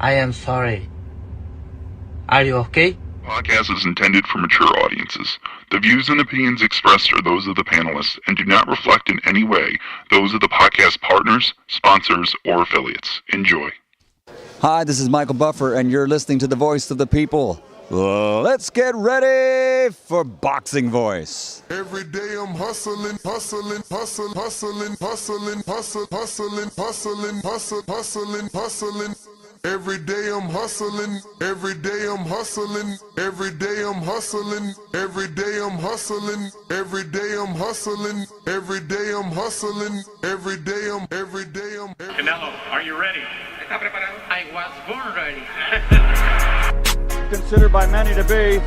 I am sorry. Are you okay? Podcast is intended for mature audiences. The views and opinions expressed are those of the panelists and do not reflect in any way those of the podcast partners, sponsors, or affiliates. Enjoy. Hi, this is Michael Buffer, and you're listening to the voice of the people. Let's get ready for Boxing Voice. Every day I'm hustling. Every day I'm hustling. Every day I'm hustling. Every day I'm hustling. Every day I'm hustling. Every day I'm hustling. Every day I'm hustling. Every day I'm. Canelo, are you ready? I was born ready. Considered by many to be,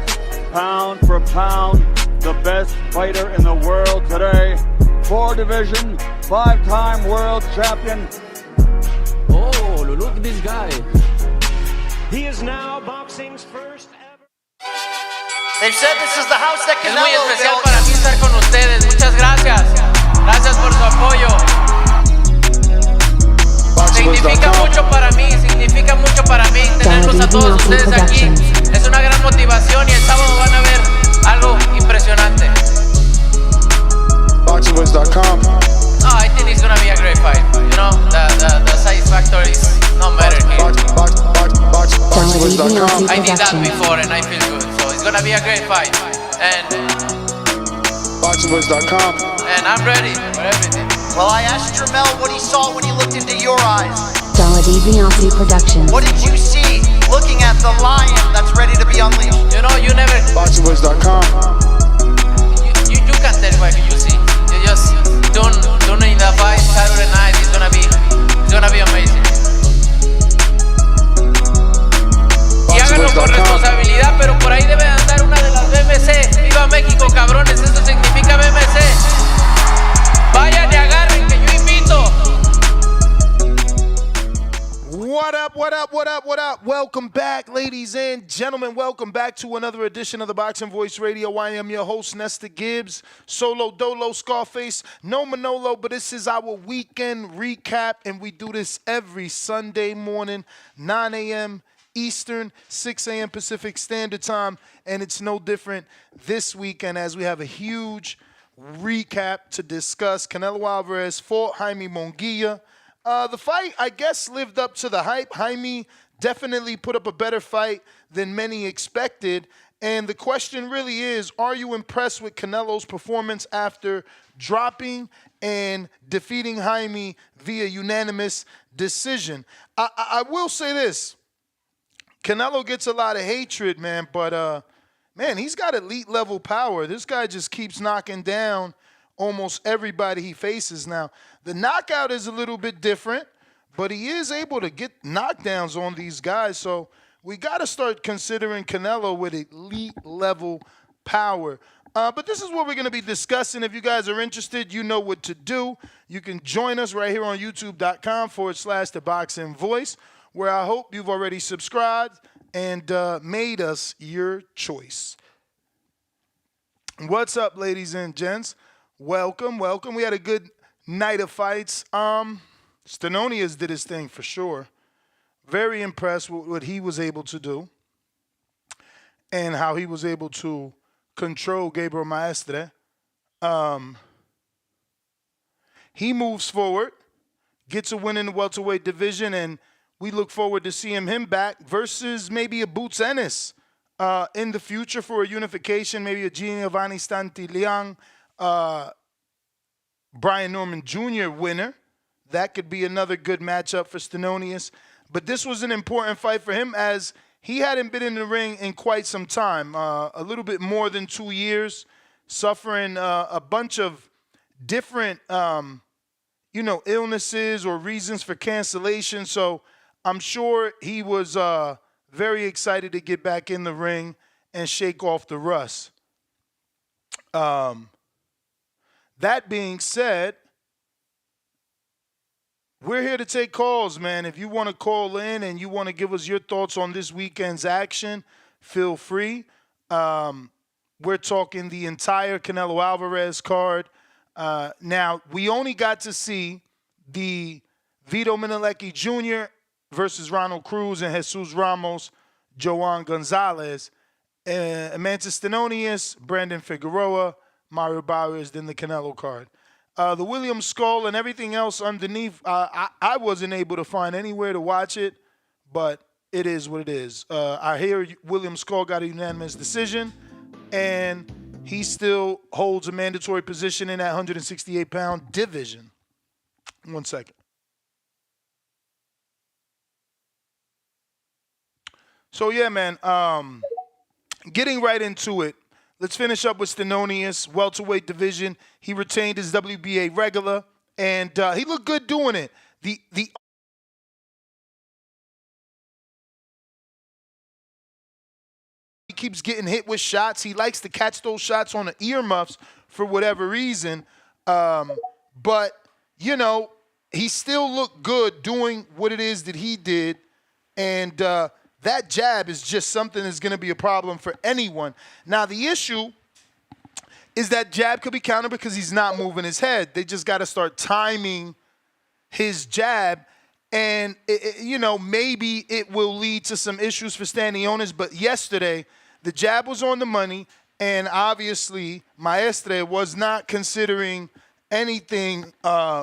pound for pound, the best fighter in the world today. 4-division, 5-time world champion. Oh, look at this guy. He is now boxing's first ever. They've said this is the house that Es Canelo muy especial built. para mí estar con ustedes. Muchas gracias. Gracias por su apoyo. Significa mucho para mí tenerlos a todos ustedes aquí. Es una gran motivación y el sábado van a ver algo impresionante. BoxingVoice.com. Oh, I think it's gonna be a great fight. You know, the size factor is no matter here. BoxingVoice.com. I did that before and I feel good. So it's gonna be a great fight. And BoxingVoice.com. I'm ready for everything. Well, I asked Jermel what he saw when he looked into your eyes. Divignati Productions. What did you see looking at the lion that's ready to be unleashed? You know, you never. BoxingVoice.com. You can't tell what you see. You just tune in the fight Saturday night. It's gonna be amazing. Y háganlo con responsabilidad, pero por ahí debe andar una de las BMC. ¡Viva México, cabrones! Eso significa BMC. Vayan y agarren que yo invito. What up? Welcome back, ladies and gentlemen. Welcome back to another edition of the Boxing Voice Radio. I am your host, Nestor Gibbs. Solo Dolo Scarface. No Manolo, but this is our weekend recap, and we do this every Sunday morning, 9 a.m. Eastern, 6 a.m. Pacific Standard Time, and it's no different this weekend as we have a huge recap to discuss. Canelo Alvarez fought Jaime Munguia. The fight, I guess, lived up to the hype. Jaime definitely put up a better fight than many expected. And the question really is, are you impressed with Canelo's performance after dropping and defeating Jaime via unanimous decision? I will say this. Canelo gets a lot of hatred, man, but, man, he's got elite level power. This guy just keeps knocking down almost everybody he faces. Now, the knockout is a little bit different, but he is able to get knockdowns on these guys. So we got to start considering Canelo with elite level power. But this is what we're going to be discussing. If you guys are interested, you know what to do. You can join us right here on youtube.com/The Boxing Voice, where I hope you've already subscribed and made us your choice. What's up, ladies and gents? Welcome. We had a good night of fights. Stenonius did his thing for sure. Very impressed with what he was able to do and how he was able to control Gabriel Maestre. He moves forward, gets a win in the welterweight division, and we look forward to seeing him back versus maybe a Boots Ennis in the future for a unification, maybe a Giovanni Stantilliang, Brian Norman Jr. winner. That could be another good matchup for Stenonius. But this was an important fight for him as he hadn't been in the ring in quite some time, a little bit more than 2 years, suffering a bunch of different, illnesses or reasons for cancellation. So I'm sure he was very excited to get back in the ring and shake off the rust. That being said, we're here to take calls, man. If you want to call in and you want to give us your thoughts on this weekend's action, feel free. We're talking the entire Canelo Alvarez card. Now, we only got to see the Vito Minilecki Jr. versus Ronald Cruz and Jesus Ramos, Joan Gonzalez. Mantis Stenonius, Brandon Figueroa, Mario Barrios, then the Canelo card. The Williams Skull and everything else underneath, I wasn't able to find anywhere to watch it, but it is what it is. I hear Williams Skull got a unanimous decision, and he still holds a mandatory position in that 168-pound division. 1 second. So, yeah, man, getting right into it, let's finish up with Stenonius, welterweight division. He retained his WBA regular, and he looked good doing it. The He keeps getting hit with shots. He likes to catch those shots on the earmuffs for whatever reason. But, you know, he still looked good doing what it is that he did. And that jab is just something that's going to be a problem for anyone. Now, the issue is that jab could be countered because he's not moving his head. They just got to start timing his jab. And, you know, maybe it will lead to some issues for Stanionis. But yesterday, the jab was on the money. And obviously, Maestre was not considering anything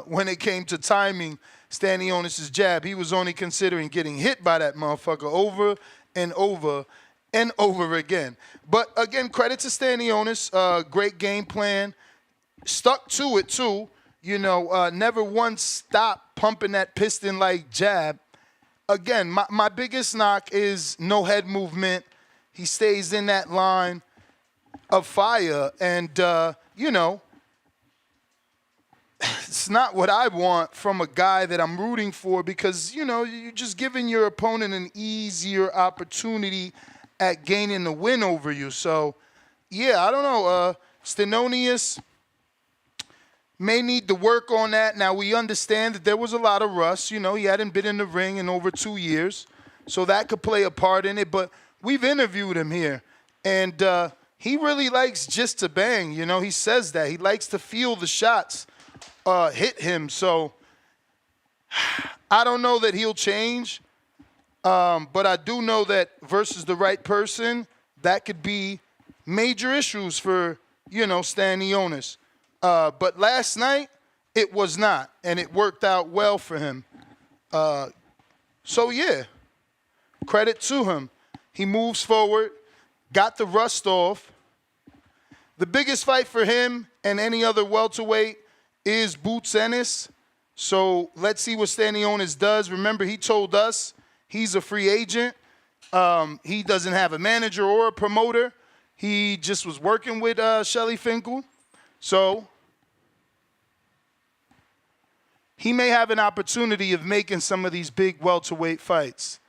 when it came to timing Stanionis' jab. He was only considering getting hit by that motherfucker over and over and over again. But, again, credit to Stanionis. Great game plan. Stuck to it, too. You know, never once stopped pumping that piston-like jab. Again, my biggest knock is no head movement. He stays in that line of fire. And, you know, it's not what I want from a guy that I'm rooting for because, you know, you're just giving your opponent an easier opportunity at gaining the win over you. So, yeah, I don't know. Stenonius may need to work on that. Now, we understand that there was a lot of rust. You know, he hadn't been in the ring in over 2 years. So that could play a part in it. But we've interviewed him here. And he really likes just to bang. You know, he says that. He likes to feel the shots hit him. So I don't know that he'll change. But I do know that versus the right person, that could be major issues for, you know, Stanionis. But last night, it was not, and it worked out well for him. So, yeah, credit to him. He moves forward, got the rust off. The biggest fight for him and any other welterweight is Boots Ennis. So let's see what Stanionis does. Remember, he told us he's a free agent. He doesn't have a manager or a promoter. He just was working with Shelly Finkel. So he may have an opportunity of making some of these big welterweight fights.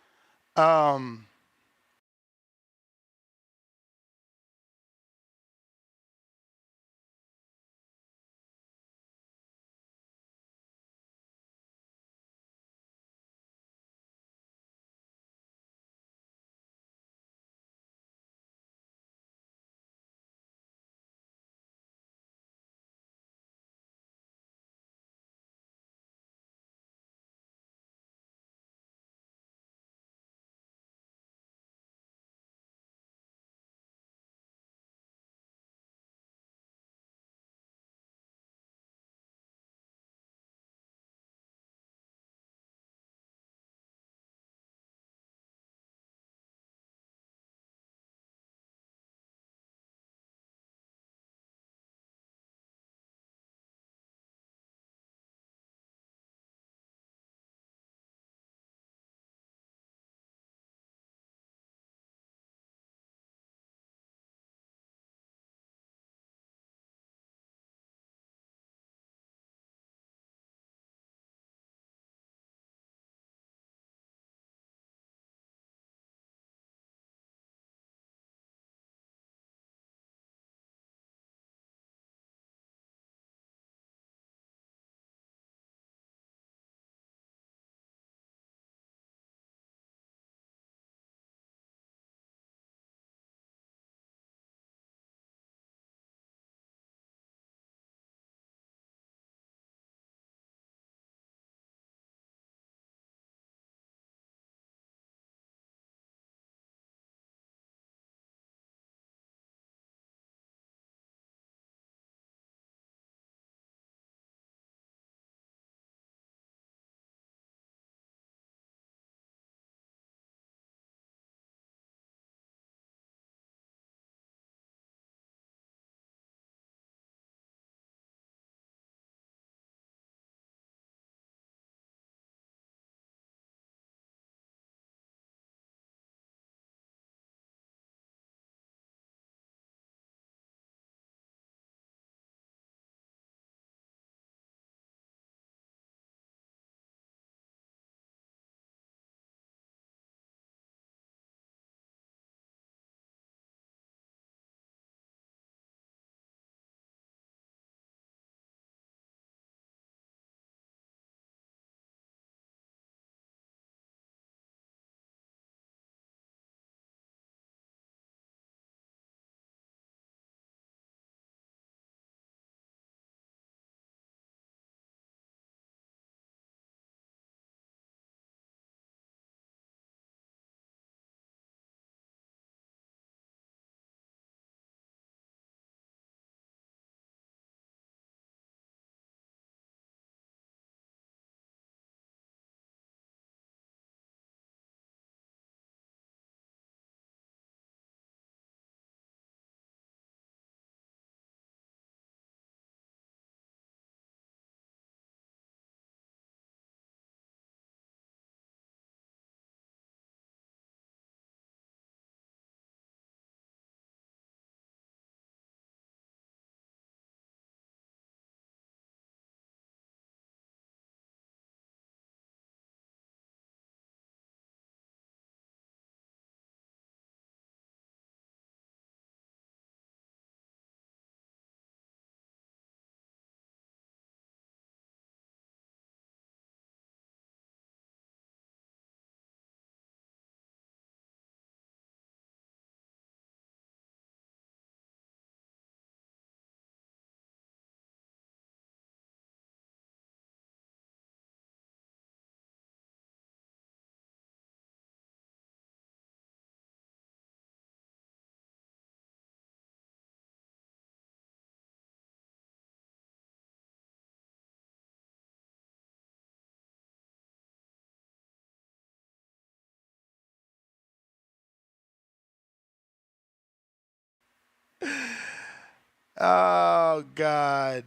Oh, God.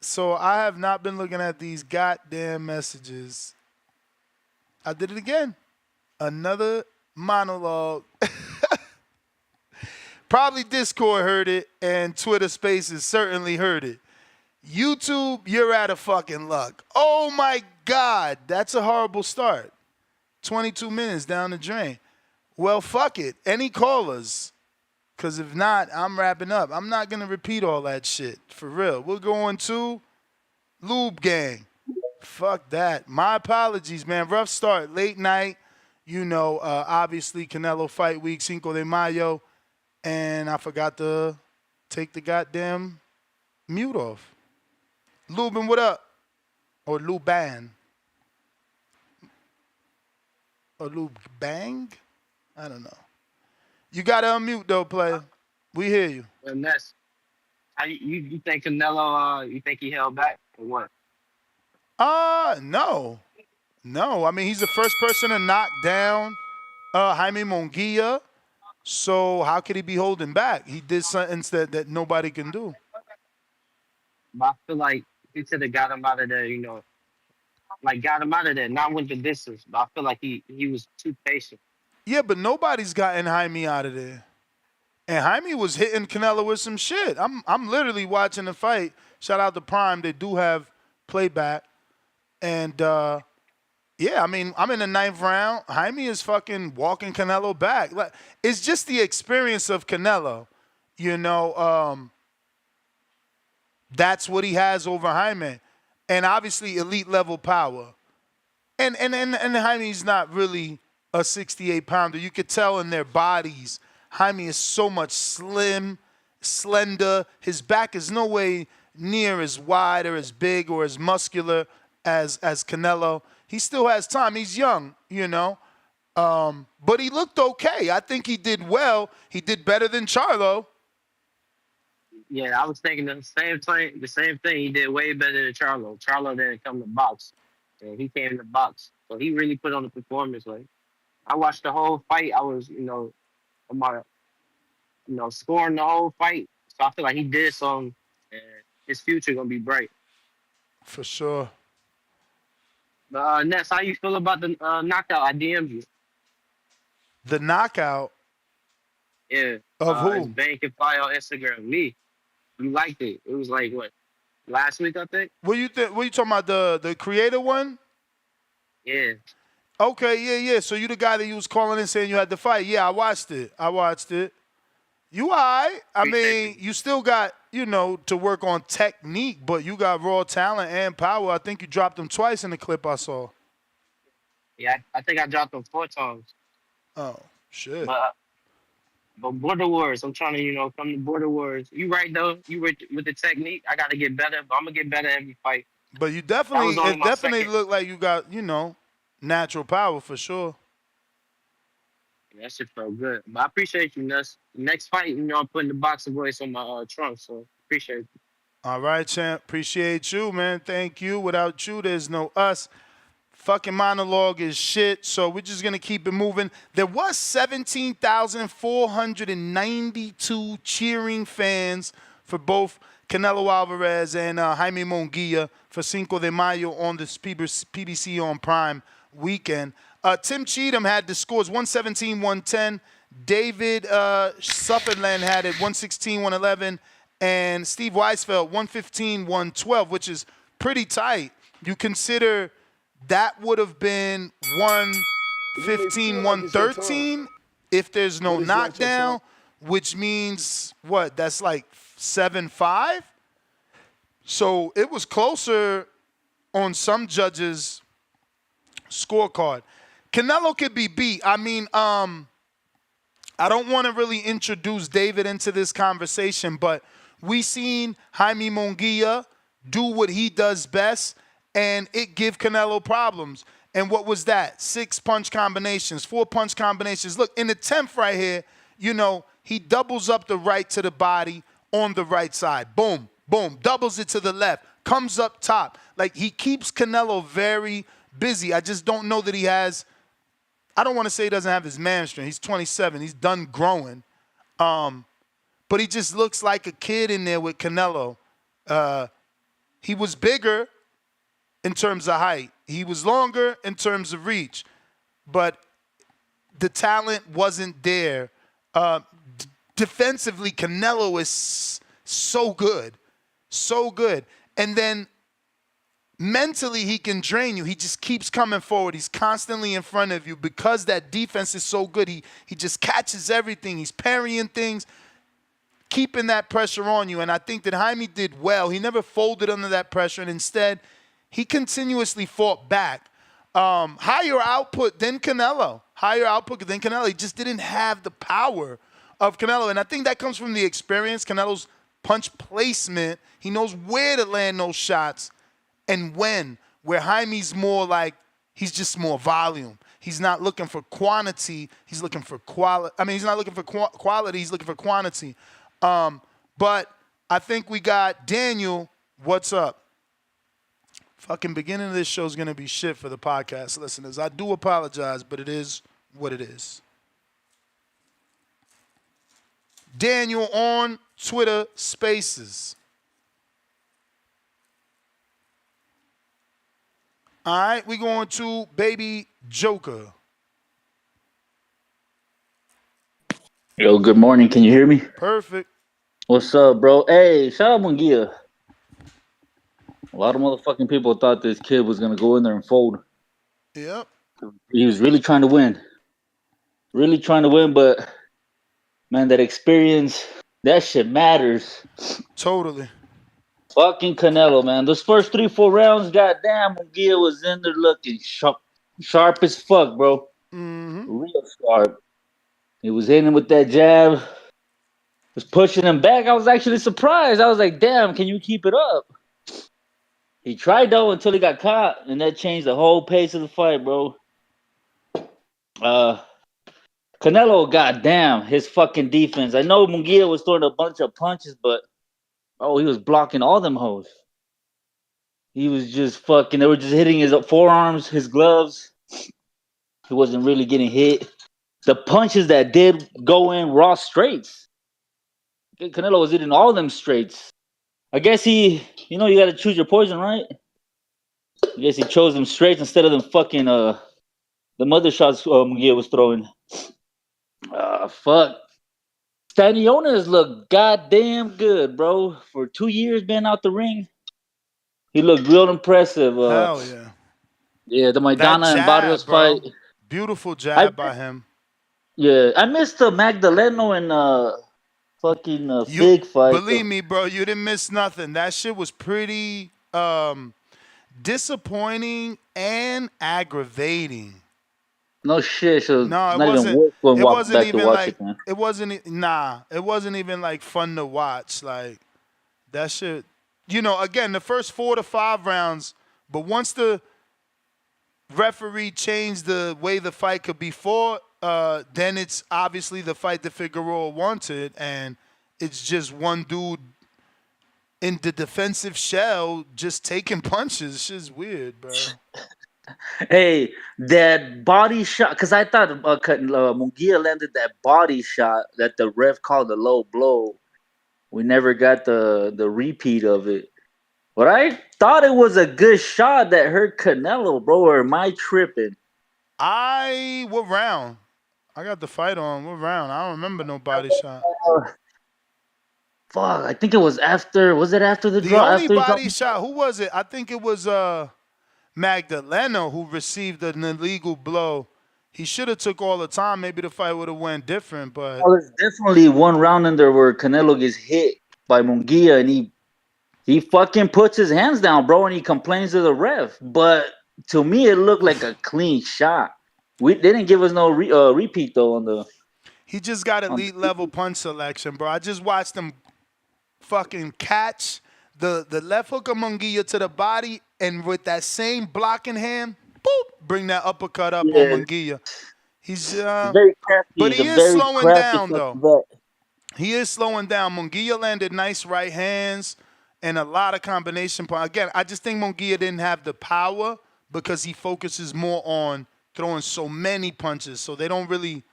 So I have not been looking at these goddamn messages. I did it again. Another monologue. Probably Discord heard it, and Twitter Spaces certainly heard it. YouTube, you're out of fucking luck. Oh, my God. That's a horrible start. 22 minutes down the drain. Well, fuck it. Any callers? Because if not, I'm wrapping up. I'm not going to repeat all that shit. For real. We're going to Lube Gang. Fuck that. My apologies, man. Rough start. Late night. You know, obviously, Canelo Fight Week, Cinco de Mayo. And I forgot to take the goddamn mute off. Lubin, what up? Or Luban. Or Lubang? I don't know. You got to unmute, though, player. We hear you. And that's how you think Canelo, you think he held back or what? No. No. I mean, he's the first person to knock down Jaime Munguia. So how could he be holding back? He did something that nobody can do. But I feel like he should have got him out of there, you know. Like, got him out of there, not with the distance. But I feel like he was too patient. Yeah, but nobody's gotten Jaime out of there. And Jaime was hitting Canelo with some shit. I'm literally watching the fight. Shout out to Prime. They do have playback. And, yeah, I mean, I'm in the 9th round. Jaime is fucking walking Canelo back. Like, it's just the experience of Canelo. You know, that's what he has over Jaime. And obviously elite level power. And Jaime's not really a 68-pounder. You could tell in their bodies, Jaime is so much slender. His back is no way near as wide or as big or as muscular as Canelo. He still has time. He's young, you know. But he looked okay. I think he did well. He did better than Charlo. Yeah, I was thinking the same thing. He did way better than Charlo. Charlo didn't come to box. And he came to box. So he really put on the performance. Like, I watched the whole fight. I was, scoring the whole fight. So I feel like he did something, and his future gonna be bright. For sure. Ness, how you feel about the knockout? I DM'd you. The knockout? Yeah. Of who? Bank and Fire on Instagram. Me. You liked it. It was like, what, last week, I think? What you talking about, the creator one? Yeah. Okay, yeah. So you the guy that you was calling in saying you had to fight. Yeah, I watched it. You all right. I mean, you still got, to work on technique, but you got raw talent and power. I think you dropped him twice in the clip I saw. Yeah, I think I dropped him 4 times. Oh, shit. But Border Wars, I'm trying to, come to Border Wars. You right, though. You were with the technique. I got to get better, but I'm going to get better every fight. But you definitely look like you got, natural power for sure. Yeah, that shit felt good. But I appreciate you, Nuss. Next fight, I'm putting the boxing voice on my trunk, so appreciate you. All right, champ. Appreciate you, man. Thank you. Without you, there's no us. Fucking monologue is shit, so we're just going to keep it moving. There was 17,492 cheering fans for both Canelo Alvarez and Jaime Munguia for Cinco de Mayo on this PBC on Prime weekend. Tim Cheatham had the scores 117-110. David Sutherland had it 116-111. And Steve Weisfeld 115-112, which is pretty tight. You consider that would have been 115-113 if there's no knockdown, which means, what, that's like 7-5? So it was closer on some judges' scorecard. Canelo could be beat. I mean, I don't want to really introduce David into this conversation, but we seen Jaime Munguia do what he does best, and it give Canelo problems. And what was that? 6 punch combinations, 4 punch combinations. Look, in the 10th right here, he doubles up the right to the body on the right side. Boom, boom, doubles it to the left, comes up top. Like, he keeps Canelo very busy. I just don't know that he has, I don't want to say he doesn't have his man strength. He's 27. He's done growing. But he just looks like a kid in there with Canelo. He was bigger in terms of height. He was longer in terms of reach. But the talent wasn't there. Defensively, Canelo is so good. So good. And then mentally, he can drain you. He just keeps coming forward. He's constantly in front of you. Because that defense is so good, he just catches everything. He's parrying things, keeping that pressure on you. And I think that Jaime did well. He never folded under that pressure, and instead, he continuously fought back. Higher output than Canelo. He just didn't have the power of Canelo. And I think that comes from the experience. Canelo's punch placement. He knows where to land those shots and when. Where Jaime's more like, he's just more volume. He's not looking for quantity. He's looking for quality. I mean, he's not looking for quality. He's looking for quantity. But I think we got Daniel. What's up? Fucking beginning of this show is going to be shit for the podcast listeners. I do apologize, but it is what it is. Daniel on Twitter Spaces. All right, we going to Baby Joker. Yo, good morning. Can you hear me? Perfect. What's up, bro? Hey, shout out Munguia. A lot of motherfucking people thought this kid was going to go in there and fold. Yep. He was really trying to win. But, man, that experience, that shit matters. Totally. Fucking Canelo, man. Those first 3-4 rounds, goddamn, Munguia was in there looking sharp as fuck, bro. Mm-hmm. Real sharp. He was hitting him with that jab. Was pushing him back. I was actually surprised. I was like, damn, can you keep it up? He tried, though, until he got caught, and that changed the whole pace of the fight, bro. Canelo, goddamn, his fucking defense. I know Munguia was throwing a bunch of punches, but, oh, he was blocking all them hoes. He was just fucking, they were just hitting his forearms, his gloves. He wasn't really getting hit. The punches that did go in raw straights. Canelo was hitting all them straights. I guess you got to choose your poison, right? I guess he chose them straights instead of them fucking, the mother shots Munguia was throwing. Fuck. Stanionis looked goddamn good, bro. For 2 years being out the ring, he looked real impressive. Hell yeah. Yeah, the Maidana and Barrios fight. Beautiful jab by him. Yeah, I missed the Magdaleno and fucking Fig fight. Believe me, bro, you didn't miss nothing. That shit was pretty disappointing and aggravating. No shit. So no, it wasn't even like fun to watch. Like that shit. Again, the first 4 to 5 rounds, but once the referee changed the way the fight could be fought, then it's obviously the fight that Figueroa wanted, and it's just one dude in the defensive shell just taking punches. It's just weird, bro. Hey, that body shot, because I thought Munguia landed that body shot that the ref called a low blow. We never got the repeat of it. But I thought it was a good shot that hurt Canelo, bro, or am I tripping? What round? I got the fight on. What round? I don't remember no body shot. Fuck, I think it was after. Was it after the draw? The only body shot, who was it? I think it was Magdaleno who received an illegal blow. He should have took all the time. Maybe the fight would have went different, but there's definitely one round in there where Canelo gets hit by Munguia and he fucking puts his hands down, bro, and he complains to the ref. But to me, it looked like a clean shot. They didn't give us no repeat though on the. He just got elite level punch selection, bro. I just watched him fucking catch the left hook of Munguia to the body, and with that same blocking hand, boop, bring that uppercut up on Munguia. He's very crafty. But he is slowing down though. He is slowing down. Munguia landed nice right hands and a lot of combination punch. Again, I just think Munguia didn't have the power because he focuses more on throwing so many punches, so they don't really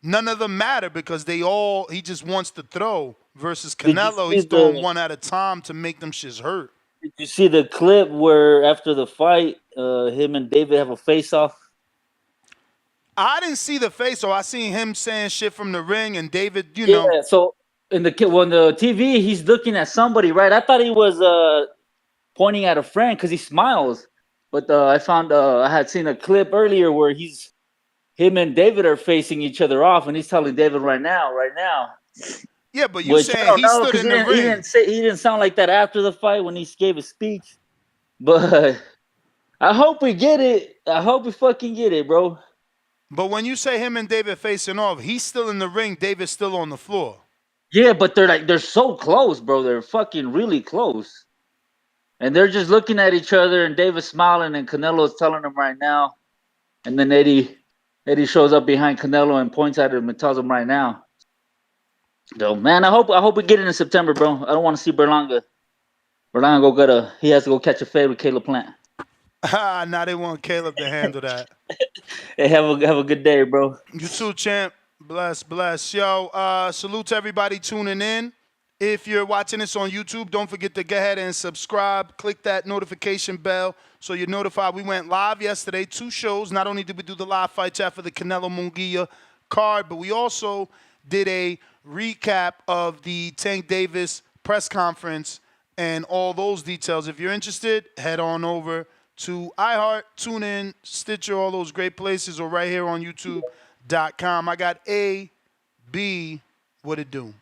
none of them matter because he just wants to throw. Versus Did you Canelo, see he's throwing one at a time to make them shits hurt. Did you see the clip where after the fight, him and David have a face-off? I didn't see the face, so I seen him saying shit from the ring, and David, you Yeah, know. so on the TV, he's looking at somebody, right? I thought he was pointing at a friend because he smiles. But I had seen a clip earlier where him and David are facing each other off, and he's telling David right now. Yeah, but you saying he stood in the ring. He didn't sound like that after the fight when he gave a speech. But I hope we get it. I hope we fucking get it, bro. But when you say him and David facing off, he's still in the ring, David's still on the floor. Yeah, but they're so close, bro. They're fucking really close. And they're just looking at each other, and David's smiling, and Canelo's telling him right now. And then Eddie shows up behind Canelo and points at him and tells him right now. So, man, I hope we get it in September, bro. I don't want to see Berlanga. Berlanga he has to go catch a fade with Caleb Plant. Now they want Caleb to handle that. Hey, have a good day, bro. You too, champ. Bless. Yo, salute to everybody tuning in. If you're watching this on YouTube, don't forget to go ahead and subscribe. Click that notification bell so you're notified. We went live yesterday, 2 shows. Not only did we do the live fight chat for the Canelo Munguia card, but we also did a recap of the Tank Davis press conference and all those details. If you're interested, head on over to iHeart, TuneIn, Stitcher, all those great places, or right here on YouTube.com. I got A, B, what it do?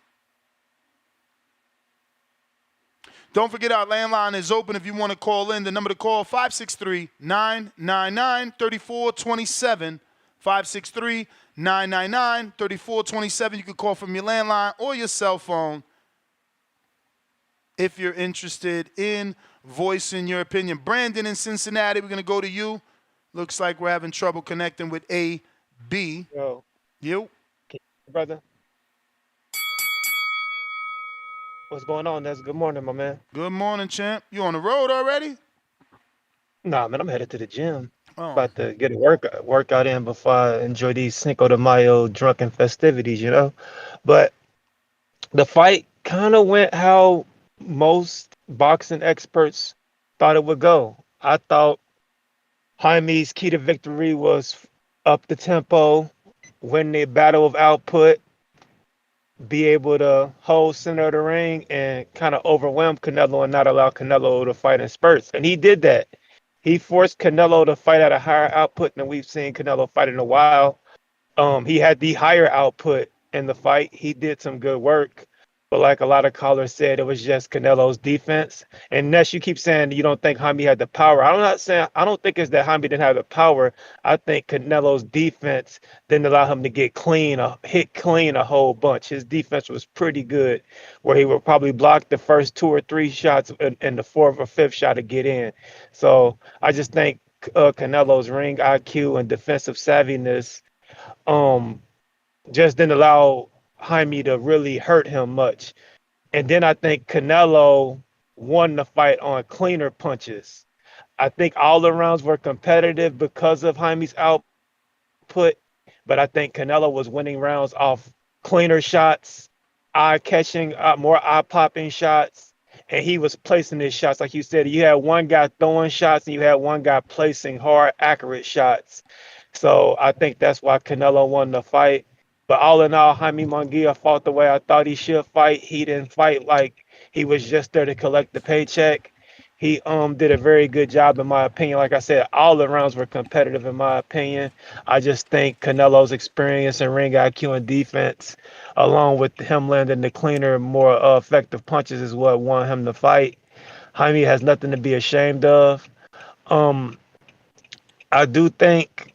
Don't forget our landline is open if you want to call in. The number to call, 563-999-3427. 563-999-3427. You can call from your landline or your cell phone if you're interested in voicing your opinion. Brandon in Cincinnati, we're going to go to you. Looks like we're having trouble connecting with A.B. Yo. You? Brother. What's going on? That's good morning, my man. Good morning, champ. You on the road already? Nah, man, I'm headed to the gym. Oh. About to get a workout in before I enjoy these Cinco de Mayo drunken festivities, you know? But the fight kind of went how most boxing experts thought it would go. I thought Jaime's key to victory was up the tempo, win the battle of output, be able to hold center of the ring and kind of overwhelm Canelo and not allow Canelo to fight in spurts. And he did that. He forced Canelo to fight at a higher output than we've seen Canelo fight in a while. He had the higher output in the fight. He did some good work. But like a lot of callers said, it was just Canelo's defense. And Ness, you keep saying you don't think Jaime had the power. I don't think it's that Jaime didn't have the power. I think Canelo's defense didn't allow him to hit clean a whole bunch. His defense was pretty good, where he would probably block the first 2 or 3 shots and the 4th or 5th shot to get in. So I just think Canelo's ring IQ and defensive savviness just didn't allow Jaime to really hurt him much. And then I think Canelo won the fight on cleaner punches. I think all the rounds were competitive because of Jaime's output, but I think Canelo was winning rounds off cleaner shots, eye-catching, more eye-popping shots, and he was placing his shots. Like you said, you had one guy throwing shots and you had one guy placing hard, accurate shots. So I think that's why Canelo won the fight. But all in all, Jaime Munguia fought the way I thought he should fight. He didn't fight like he was just there to collect the paycheck. He did a very good job, in my opinion. Like I said, all the rounds were competitive, in my opinion. I just think Canelo's experience and ring IQ and defense, along with him landing the cleaner, more effective punches, is what won him the fight. Jaime has nothing to be ashamed of. I do think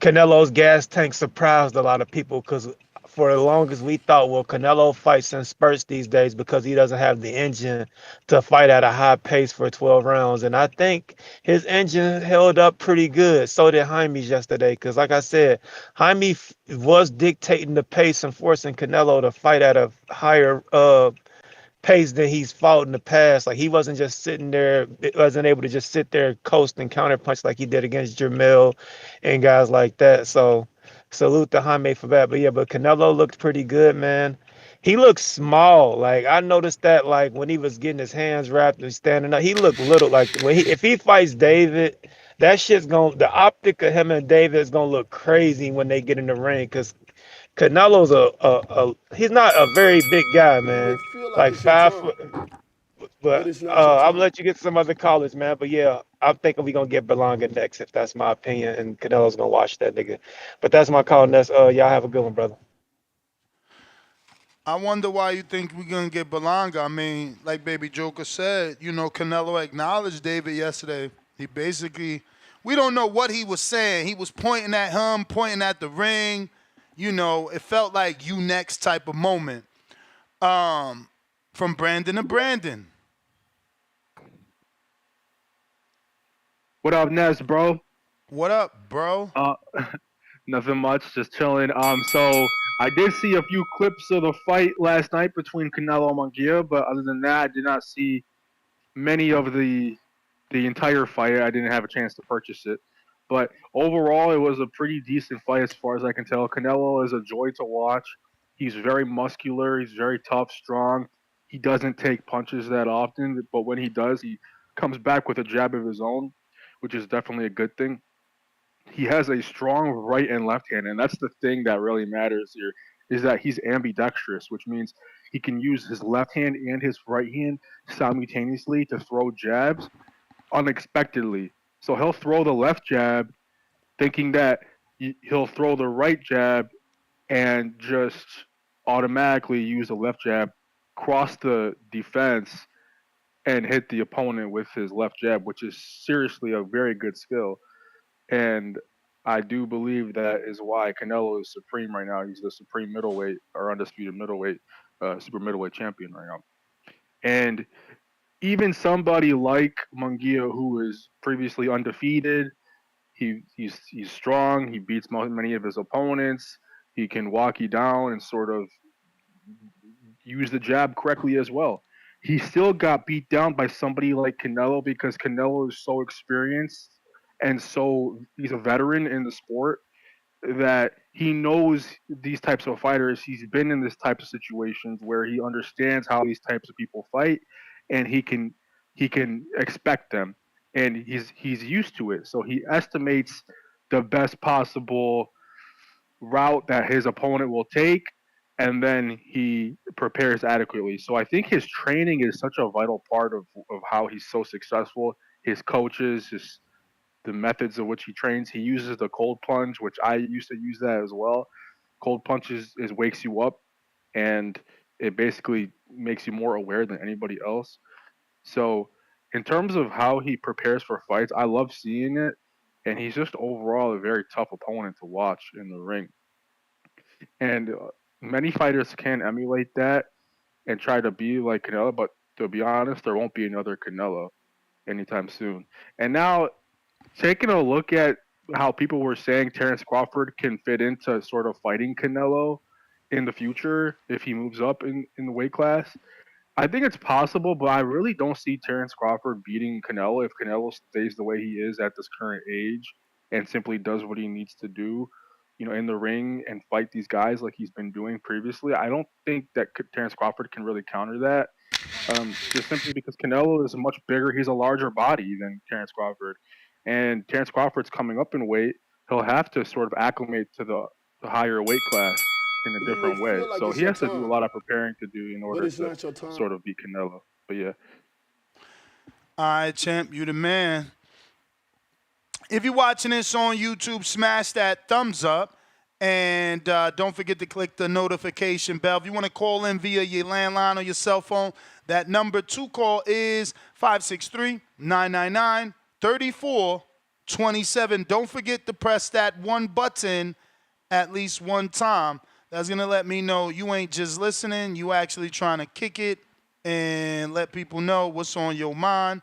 Canelo's gas tank surprised a lot of people, because for the longest we thought, well, Canelo fights in spurts these days because he doesn't have the engine to fight at a high pace for 12 rounds. And I think his engine held up pretty good. So did Jaime's yesterday, because like I said, Jaime was dictating the pace and forcing Canelo to fight at a higher pace than he's fought in the past. Like, he wasn't just sitting there, wasn't able to just sit there, coast and counterpunch like he did against Jermell and guys like that. So salute to Jaime for that. But yeah, but Canelo looked pretty good, man. He looked small. Like I noticed that, like when he was getting his hands wrapped and standing up, he looked little. Like if he fights David, that shit's the optic of him and David is gonna look crazy when they get in the ring, because Canelo's he's not a very big guy, man. Like 5 foot. But I'm gonna let you get some other callers, man. But yeah, I'm thinking we're gonna get Berlanga next, if that's my opinion, and Canelo's gonna watch that nigga. But that's my call, Ness. Y'all have a good one, brother. I wonder why you think we're going to get Berlanga. I mean, like Baby Joker said, you know, Canelo acknowledged David yesterday. He basically, we don't know what he was saying. He was pointing at him, pointing at the ring. You know, it felt like you next type of moment. From Brandon to Brandon. What up, Ness, bro? What up, bro? Nothing much, just chilling. So I did see a few clips of the fight last night between Canelo and Munguia, but other than that, I did not see many of the entire fight. I didn't have a chance to purchase it. But overall, it was a pretty decent fight as far as I can tell. Canelo is a joy to watch. He's very muscular. He's very tough, strong. He doesn't take punches that often, but when he does, he comes back with a jab of his own, which is definitely a good thing. He has a strong right and left hand, and that's the thing that really matters here, is that he's ambidextrous, which means he can use his left hand and his right hand simultaneously to throw jabs unexpectedly. So he'll throw the left jab thinking that he'll throw the right jab and just automatically use the left jab, cross the defense, and hit the opponent with his left jab, which is seriously a very good skill. And I do believe that is why Canelo is supreme right now. He's the supreme middleweight or undisputed middleweight, super middleweight champion right now. And even somebody like Munguia, who is previously undefeated, he's strong. He beats many of his opponents. He can walk you down and sort of use the jab correctly as well. He still got beat down by somebody like Canelo because Canelo is so experienced and so he's a veteran in the sport that he knows these types of fighters. He's been in this type of situations where he understands how these types of people fight, and he can expect them, and he's used to it. So he estimates the best possible route that his opponent will take, and then he prepares adequately. So I think his training is such a vital part of how he's so successful. His coaches, the methods of which he trains. He uses the cold plunge, which I used to use that as well. Cold plunge wakes you up, and it basically makes you more aware than anybody else. So in terms of how he prepares for fights, I love seeing it, and he's just overall a very tough opponent to watch in the ring. And many fighters can emulate that and try to be like Canelo, but to be honest, there won't be another Canelo anytime soon. And now, taking a look at how people were saying Terrence Crawford can fit into sort of fighting Canelo in the future if he moves up in the weight class, I think it's possible, but I really don't see Terrence Crawford beating Canelo if Canelo stays the way he is at this current age and simply does what he needs to do, in the ring and fight these guys like he's been doing previously. I don't think that Terrence Crawford can really counter that, just simply because Canelo is much bigger. He's a larger body than Terrence Crawford. And Terrence Crawford's coming up in weight. He'll have to sort of acclimate to the higher weight class in a different way. like So it's he your has to do a time. lot of preparing to do in order it's to not your time. sort of beat Canelo. But yeah. All right, champ, you the man. If you're watching this on YouTube, smash that thumbs up. And don't forget to click the notification bell. If you want to call in via your landline or your cell phone, that number to call is 563-999-3427. Don't forget to press that one button at least one time. That's going to let me know you ain't just listening. You actually trying to kick it and let people know what's on your mind.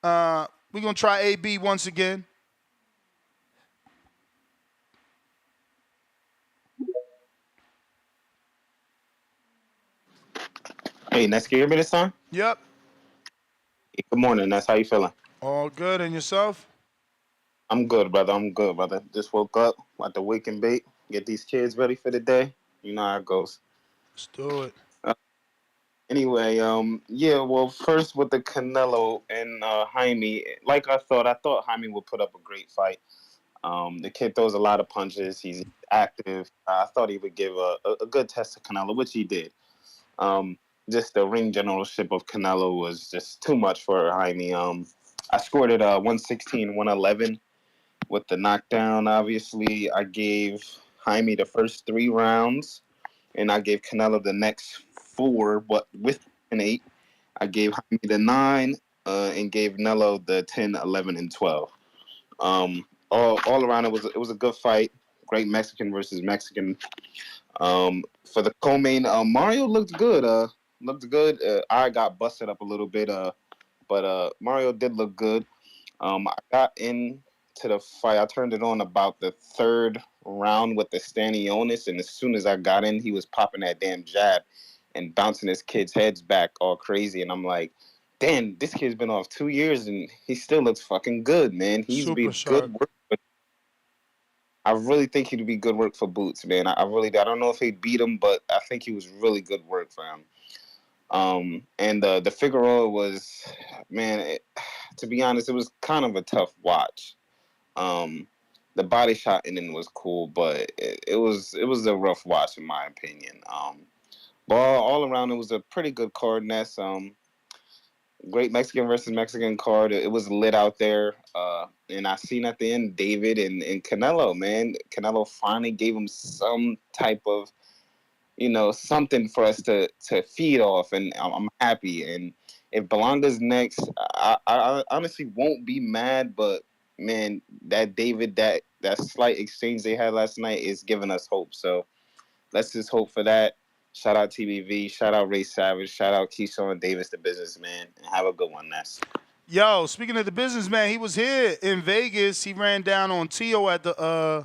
We're going to try AB once again. Hey, Ness, can you hear me this time? Yep. Hey, good morning, Ness. How you feeling? All good. And yourself? I'm good, brother. Just woke up, about to wake and bake. get these kids ready for the day. You know how it goes. Let's do it. Anyway, yeah. Well, first with the Canelo and Jaime, like I thought Jaime would put up a great fight. The kid throws a lot of punches. He's active. I thought he would give a good test to Canelo, which he did. Just the ring generalship of Canelo was just too much for Jaime. I scored it 116-111 with the knockdown. Obviously, I gave Jaime the first 3 rounds, and I gave Canelo the next 4, but with an 8. I gave Jaime the 9 and gave Nello the 10, 11, and 12. All around, it was a good fight. Great Mexican versus Mexican. For the co-main, Mario looked good. I got busted up a little bit. But Mario did look good. I got into the fight. I turned it on about the 3rd round with the Stanionis, and as soon as I got in, he was popping that damn jab and bouncing his kids' heads back all crazy. And I'm like, damn, this kid's been off 2 years, and he still looks fucking good, man. He's been good work. I really think he'd be good work for Boots, man. I don't know if he'd beat him, but I think he was really good work for him. And the Figueroa was, man, to be honest, it was kind of a tough watch. The body shot ending was cool, but it was a rough watch in my opinion. But all around, it was a pretty good card, Ness. Great Mexican versus Mexican card. It was lit out there. And I seen at the end David and Canelo, man. Canelo finally gave him some type of, something for us to feed off, and I'm happy. And if Belanga's next, I honestly won't be mad, but man, that David, that slight exchange they had last night is giving us hope. So let's just hope for that. Shout out TBV, shout out Ray Savage, shout out Keyshawn Davis, the businessman, and have a good one, Ness. Yo, speaking of the businessman, he was here in Vegas. He ran down on Tio at the I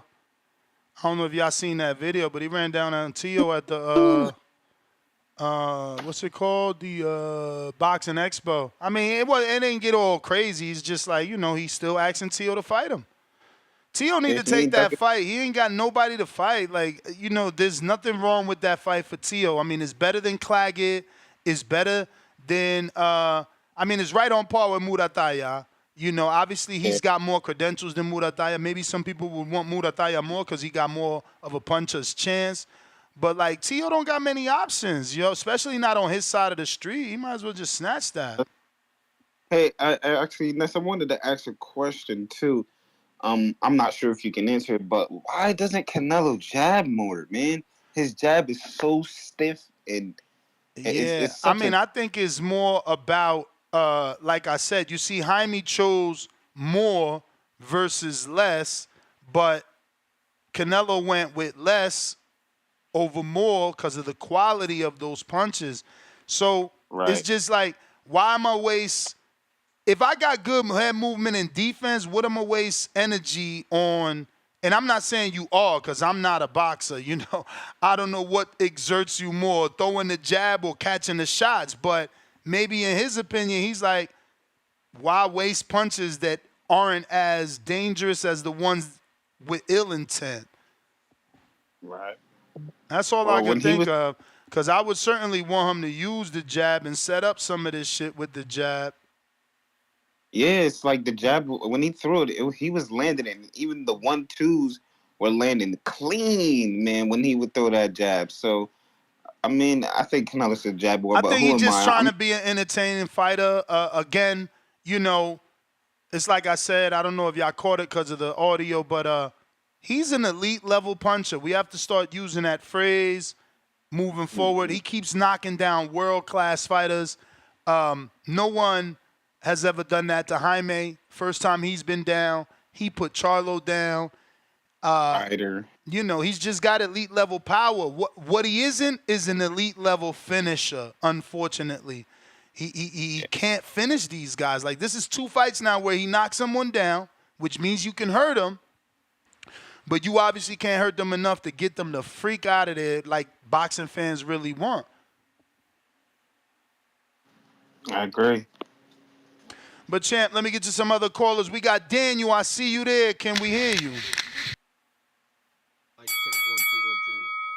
don't know if y'all seen that video, but he ran down on Tio at the what's it called? The Boxing Expo. I mean, it didn't get all crazy. It's just like, he's still asking Tio to fight him. Tio need to take that fight. He ain't got nobody to fight. Like, there's nothing wrong with that fight for Tio. I mean, it's better than Claggett. It's better than it's right on par with Murataya. Obviously he's got more credentials than Murataya. Maybe some people would want Murataya more because he got more of a puncher's chance. But, like, Tio don't got many options, especially not on his side of the street. He might as well just snatch that. Hey, I actually, Ness, I wanted to ask a question, too. I'm not sure if you can answer it, but why doesn't Canelo jab more, man? His jab is so stiff and it's I think it's more about, like I said, you see Jaime chose more versus less, but Canelo went with less over more because of the quality of those punches. So It's just like, why am I waste? If I got good head movement and defense, what am I waste energy on? And I'm not saying you are, because I'm not a boxer. I don't know what exerts you more, throwing the jab or catching the shots. But maybe in his opinion, he's like, why waste punches that aren't as dangerous as the ones with ill intent? Right. That's all I can think of, because I would certainly want him to use the jab and set up some of this shit with the jab. Yeah, it's like the jab, when he threw it, he was landing it. Even the 1-2s were landing clean, man, when he would throw that jab. So, I think Canelo should jab more. I think he's just trying to be an entertaining fighter. Again, it's like I said, I don't know if y'all caught it because of the audio, but he's an elite level puncher. We have to start using that phrase moving forward. He keeps knocking down world-class fighters. No one has ever done that to Jaime. First time he's been down, he put Charlo down. He's just got elite level power. What he isn't is an elite level finisher, unfortunately. He can't finish these guys. Like, this is 2 fights now where he knocks someone down, which means you can hurt him, but you obviously can't hurt them enough to get them to freak out of there like boxing fans really want. I agree. But, Champ, let me get to some other callers. We got Daniel. I see you there. Can we hear you?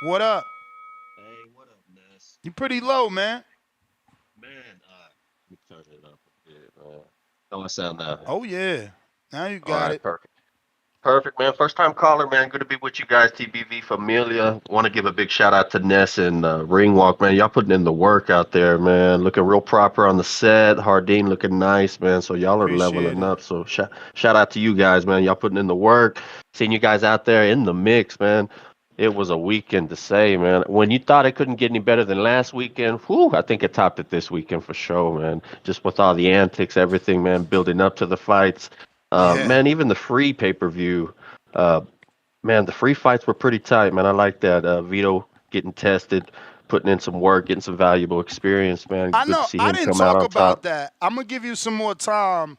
What up? Hey, what up, Ness? You pretty low, man. Man, let me turn it up a bit, man. How I sound now? Oh, yeah. Now you All got right, it. perfect. Perfect, man. First time caller, man. Good to be with you guys, TBV Familia. Want to give a big shout out to Ness and Ring Walk, man. Y'all putting in the work out there, man. Looking real proper on the set. Hardin looking nice, man. So y'all are Appreciate leveling it. up. So shout out to you guys, man. Y'all putting in the work. Seeing you guys out there in the mix, man. It was a weekend to say, man. When you thought it couldn't get any better than last weekend, whew, I think it topped it this weekend for sure, man. Just with all the antics, everything, man, building up to the fights. Yeah. Man, even the free pay-per-view, uh, man, the free fights were pretty tight, man. I like that. Vito getting tested, putting in some work, getting some valuable experience, man. I Good to know. see I him didn't come out talk on about top. that. I'm going to give you some more time.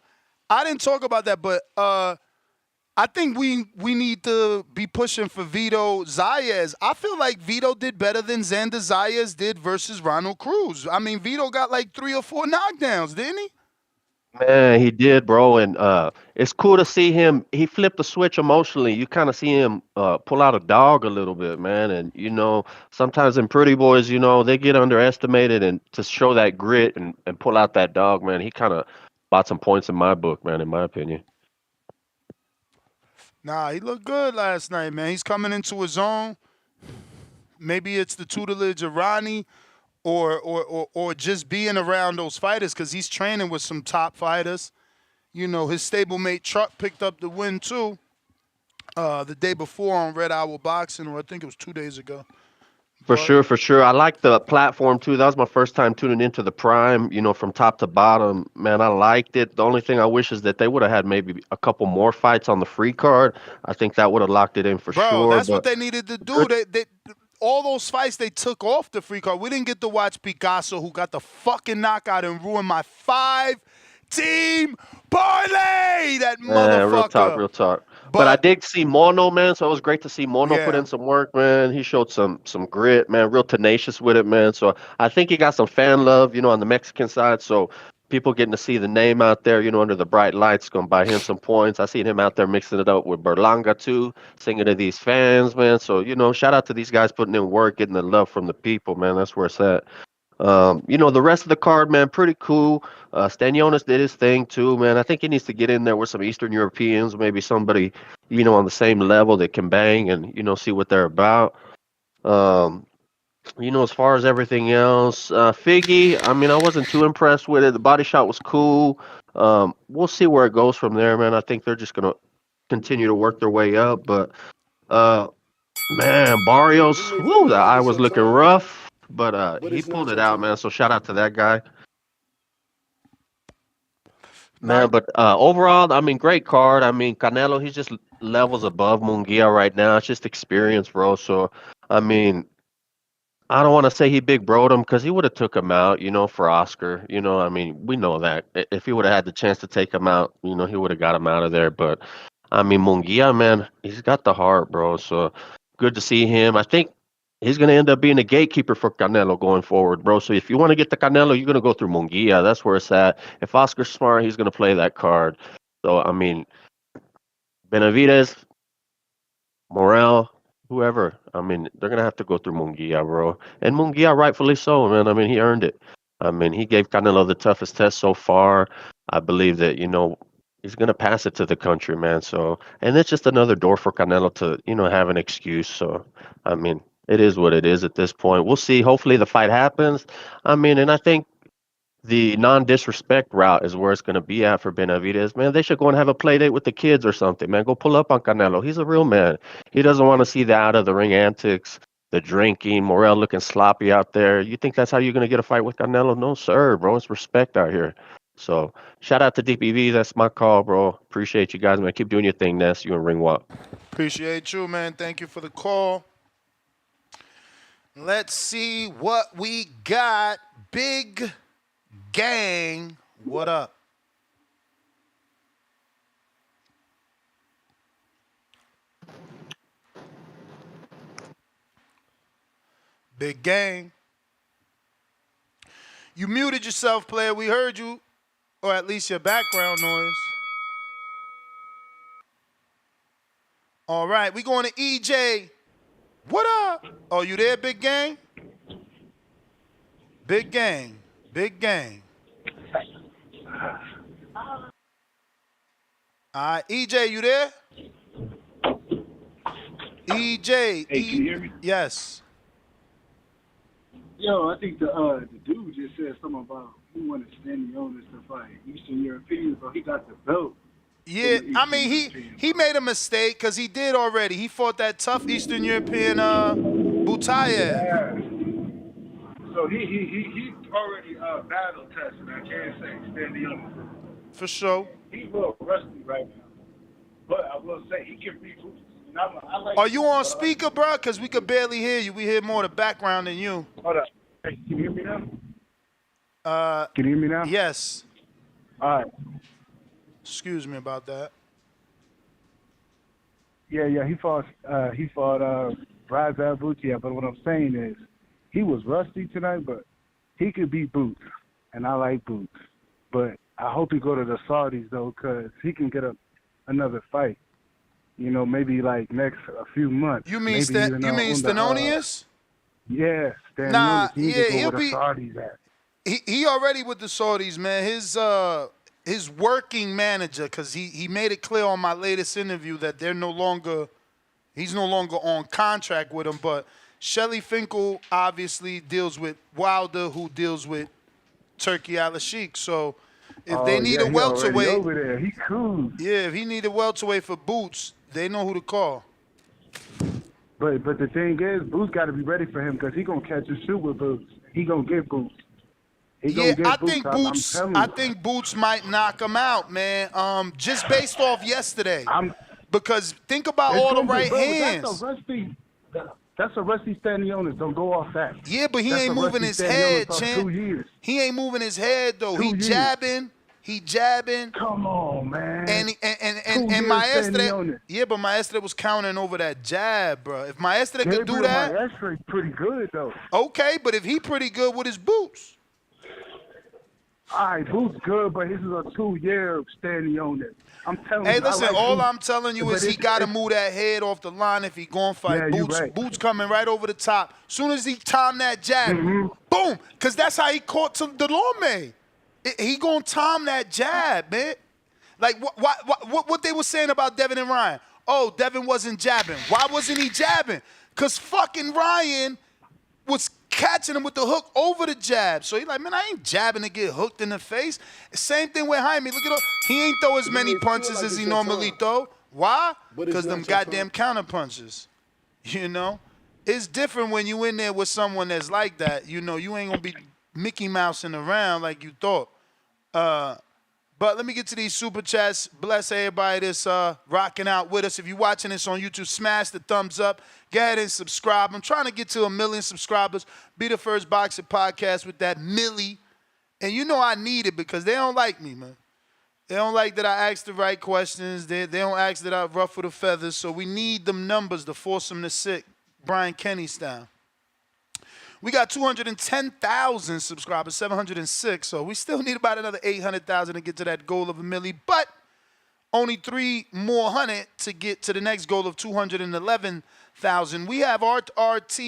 I didn't talk about that, but I think we need to be pushing for Vito Zayas. I feel like Vito did better than Xander Zayas did versus Ronald Cruz. I mean, Vito got like 3 or 4 knockdowns, didn't he? Man, he did, bro, and it's cool to see him. He flipped the switch emotionally. You kind of see him pull out a dog a little bit, man. And sometimes in pretty boys, they get underestimated, and to show that grit and pull out that dog, man, he kind of bought some points in my book, man, in my opinion. Nah, he looked good last night, man. He's coming into his own. Maybe it's the tutelage of Ronnie or just being around those fighters because he's training with some top fighters. You know, his stablemate Truck picked up the win too the day before on Red Hour Boxing, or I think it was 2 days ago. For sure, for sure. I like the platform too. That was my first time tuning into the Prime, from top to bottom. Man, I liked it. The only thing I wish is that they would have had maybe a couple more fights on the free card. I think that would have locked it in for Bro, sure. that's what But they needed to do. good. They all those fights they took off the free card. We didn't get to watch Picasso, who got the fucking knockout and ruined my 5-team parlay. That Man, real talk, motherfucker. real talk. But I But did see Mono, man, so it was great to see Mono put yeah, in some work, man. He showed some grit, man, real tenacious with it, man. So I think he got some fan love, on the Mexican side. So people getting to see the name out there, under the bright lights, gonna buy him some points. I seen him out there mixing it up with Berlanga too, singing to these fans, man. So shout out to these guys putting in work, getting the love from the people, man. That's where it's at. The rest of the card, man, pretty cool. Stanionis did his thing too, man. I think he needs to get in there with some Eastern Europeans, maybe somebody, on the same level that can bang and, see what they're about. Um, as far as everything else, Figgy, I mean, I wasn't too impressed with it. The body shot was cool. We'll see where it goes from there, man. I think they're just gonna continue to work their way up, but uh, man, Barrios, whoo, the eye was looking rough, but he pulled it out, man. So shout out to that guy. Man, but overall, I mean, great card. I mean, Canelo, he's just levels above Munguia right now. It's just experience, bro. So, I mean, I don't want to say he big broed him because he would have took him out, for Oscar. I mean, we know that if he would have had the chance to take him out, he would have got him out of there. But I mean, Munguia, man, he's got the heart, bro. So good to see him. I think he's going to end up being a gatekeeper for Canelo going forward, bro. So if you want to get the Canelo, you're going to go through Munguia. That's where it's at. If Oscar's smart, he's going to play that card. So, I mean, Benavidez, Morel, whoever. I mean, they're gonna have to go through Munguia, bro. And Munguia, rightfully so, man. I mean, he earned it. I mean, he gave Canelo the toughest test so far. I believe that, he's gonna pass it to the country, man. So, and it's just another door for Canelo to, have an excuse. So, I mean, it is what it is at this point. We'll see. Hopefully the fight happens. I mean, and I think the non-disrespect route is where it's going to be at for Benavidez. Man, they should go and have a play date with the kids or something, man. Go pull up on Canelo. He's a real man. He doesn't want to see the out-of-the-ring antics, the drinking, Morel looking sloppy out there. You think that's how you're going to get a fight with Canelo? No, sir, bro. It's respect out here. So, shout out to DPV. That's my call, bro. Appreciate you guys, man. Keep doing your thing, Ness. You and Ringwalk. appreciate you, man. Thank you for the call. Let's see what we got. Big Gang, what up? Big Gang. You muted yourself, player. We heard you, or at least your background noise. All right, we going to EJ. What up? Oh, you there, Big Gang? Big Gang. Big Gang. All right, EJ, you there? EJ. Hey, can you hear me? Yes. Yo, I think the dude just said something about he wanted Stanley Otis to fight Eastern Europeans, but he got the belt. Yeah, I mean, he made a mistake because he did already. He fought that tough Eastern European Butayev. Yeah. So he already battle tested. I can't say Stanley Otis. For sure. He's a little rusty right now, but I will say he can beat Boots. Are you on speaker, bro? Because we could barely hear you. We hear more of the background than you. Hold up. Hey, can you hear me now? Can you hear me now? Yes. All right. Excuse me about that. Yeah, he fought Raz Al-Boutia, but what I'm saying is he was rusty tonight, but he could beat Boots, and I like Boots. But I hope he go to the Saudis, though, because he can get another fight. You know, maybe like next a few months. You mean Stanonius? Yeah, Stanonius. Nah, he'll be. Saudis at. He already with the Saudis, man. His working manager, because he made it clear on my latest interview that he's no longer on contract with him. But Shelly Finkel obviously deals with Wilder, who deals with Turki Al-Sheikh. So if they need a welterweight over there, he cool. Yeah, if he need a welterweight for Boots, they know who to call. But the thing is, Boots got to be ready for him because he gonna catch and shoot with Boots. He gonna get Boots. I think Boots might knock him out, man. Just based off yesterday. Because think about all the right hands. That's a rusty Stanionis. Don't go off that. Yeah, but he ain't moving his head, champ. He ain't moving his head though. He jabbing. Come on, man. And Maestre. Yeah, but Maestre was counting over that jab, bro. If Maestre could do that. Maestre pretty good though. Okay, but if he pretty good with his boots. All right, Boots good, but this is a 2-year standing on it. I'm telling you. Hey, listen, all I'm telling you is he got to move that head off the line if he going to fight. Yeah, Boots coming right over the top. Soon as he time that jab, boom, because that's how he caught Delorme. He going to time that jab, man. Like, what they were saying about Devin and Ryan. Oh, Devin wasn't jabbing. Why wasn't he jabbing? Because fucking Ryan was catching him with the hook over the jab. So he's like, man, I ain't jabbing to get hooked in the face. Same thing with Jaime. Look at him. He ain't throw as many punches as he normally throw. Why? Because them goddamn counter punches. You know? It's different when you in there with someone that's like that. You know, you ain't going to be Mickey Mousing around like you thought. But let me get to these super chats. Bless everybody that's rocking out with us. If you're watching this on YouTube, smash the thumbs up. Go ahead and subscribe. I'm trying to get to 1 million subscribers. Be the first boxing podcast with that milli. And you know I need it because they don't like me, man. They don't like that I ask the right questions. They don't ask that I ruffle the feathers. So we need them numbers to force them to sit. Brian Kenny style. We got 210,000 subscribers, 706. So we still need about another 800,000 to get to that goal of 1 million. But only 3 more hundred to get to the next goal of 211,000. We have RT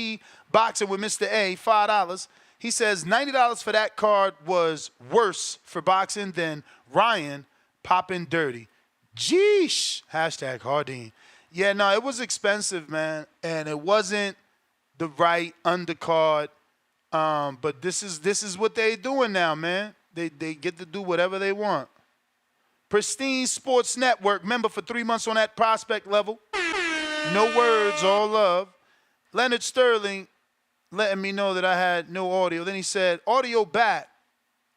boxing with Mr. A, $5. He says $90 for that card was worse for boxing than Ryan popping dirty. Jeesh. Hashtag Hardin. Yeah, no, it was expensive, man. And it wasn't the right undercard. But this is what they doing now, man. They get to do whatever they want. Pristine Sports Network, member for 3 months on that prospect level. No words, all love. Leonard Sterling letting me know that I had no audio. Then he said, audio back.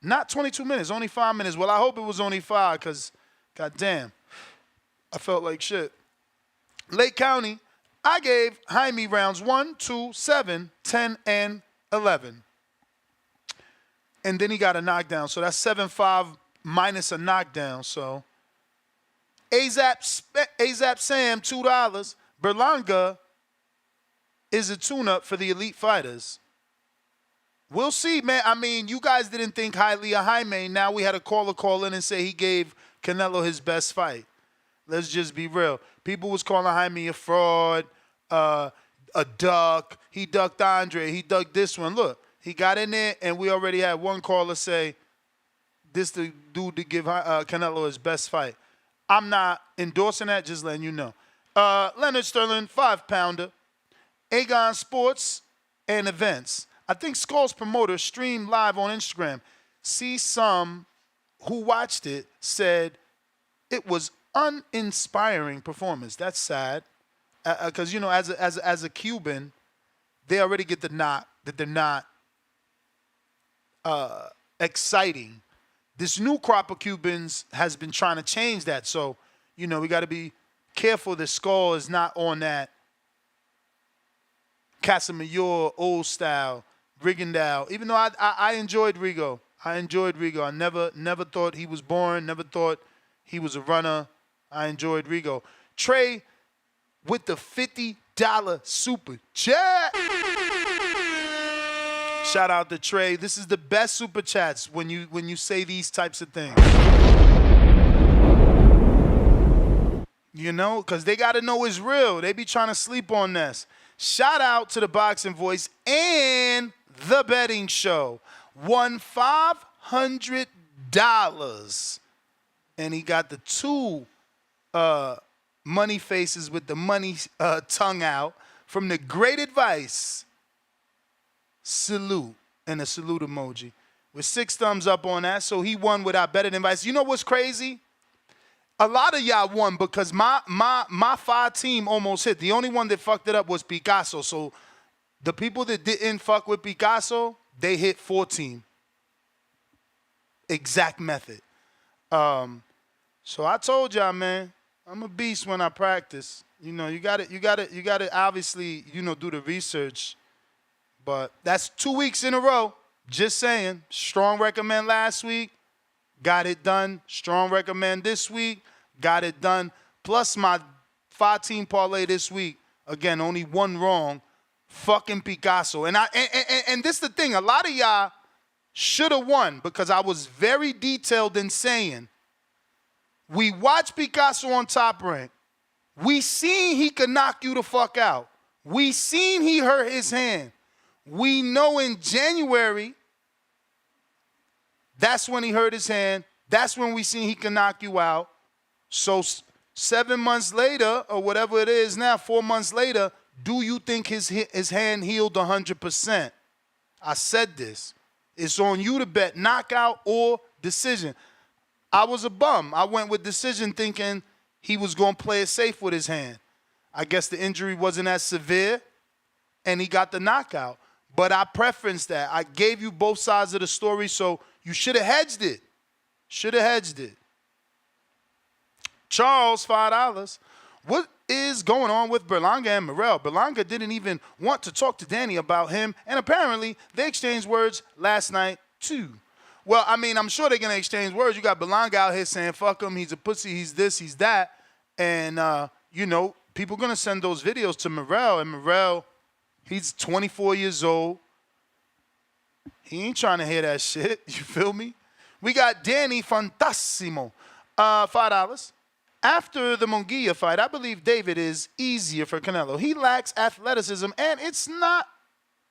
Not 22 minutes, only 5 minutes. Well, I hope it was only 5 because, goddamn, I felt like shit. Lake County, I gave Jaime rounds 1, 2, 7, 10, and 11. And then he got a knockdown. So that's 7-5 minus a knockdown. So AZAP Sam, $2. Berlanga is a tune-up for the elite fighters. We'll see, man. I mean, you guys didn't think highly of Jaime. Now we had a caller call in and say he gave Canelo his best fight. Let's just be real. People was calling Jaime a fraud. a duck. He ducked Andre. He ducked this one. Look, he got in there, and we already had one caller say this the dude to give Canelo his best fight. I'm not endorsing that, just letting you know. Leonard Sterling, 5-pounder. Aegon Sports and Events. I think Skull's promoter streamed live on Instagram. See, some who watched it said it was uninspiring performance. That's sad. Because, as a Cuban, they already get the knock that they're not exciting. This new crop of Cubans has been trying to change that. So, we got to be careful that Skull is not on that Casamayor old style, Rigondeaux. Even though I enjoyed Rigo. I never thought he was boring. Never thought he was a runner. I enjoyed Rigo. Trey with the $50 super chat. Shout out to Trey. This is the best super chats when you say these types of things. Because they got to know it's real. They be trying to sleep on this. Shout out to the Boxing Voice and the betting show. Won $500. And he got the two money faces with the money tongue out from the Great Advice. Salute. And a salute emoji. With 6 thumbs up on that. So he won without betting advice. You know what's crazy? A lot of y'all won because my 5 team almost hit. The only one that fucked it up was Picasso. So the people that didn't fuck with Picasso, they hit 4 team. Exact method. So I told y'all, man, I'm a beast when I practice. You gotta obviously, do the research. But that's 2 weeks in a row. Just saying. Strong recommend last week. Got it done. Strong recommend this week. Got it done. Plus my 5-team parlay this week. Again, only one wrong. Fucking Picasso. And this is the thing. A lot of y'all should have won because I was very detailed in saying we watched Picasso on Top Rank. We seen he could knock you the fuck out. We seen he hurt his hand. We know in January, that's when he hurt his hand. That's when we seen he can knock you out. So 7 months later, or whatever it is now, 4 months later, do you think his hand healed 100%? I said this. It's on you to bet knockout or decision. I was a bum. I went with decision thinking he was going to play it safe with his hand. I guess the injury wasn't as severe, and he got the knockout. But I preferenced that. I gave you both sides of the story, so you should have hedged it. Should have hedged it. Charles, $5. What is going on with Berlanga and Morrell? Berlanga didn't even want to talk to Danny about him, and apparently they exchanged words last night, too. Well, I mean, I'm sure they're going to exchange words. You got Berlanga out here saying, fuck him, he's a pussy, he's this, he's that. And, people are going to send those videos to Morrell, and Morrell, he's 24 years old. He ain't trying to hear that shit. You feel me? We got Danny Fantassimo, $5. After the Munguia fight, I believe David is easier for Canelo. He lacks athleticism, and it's not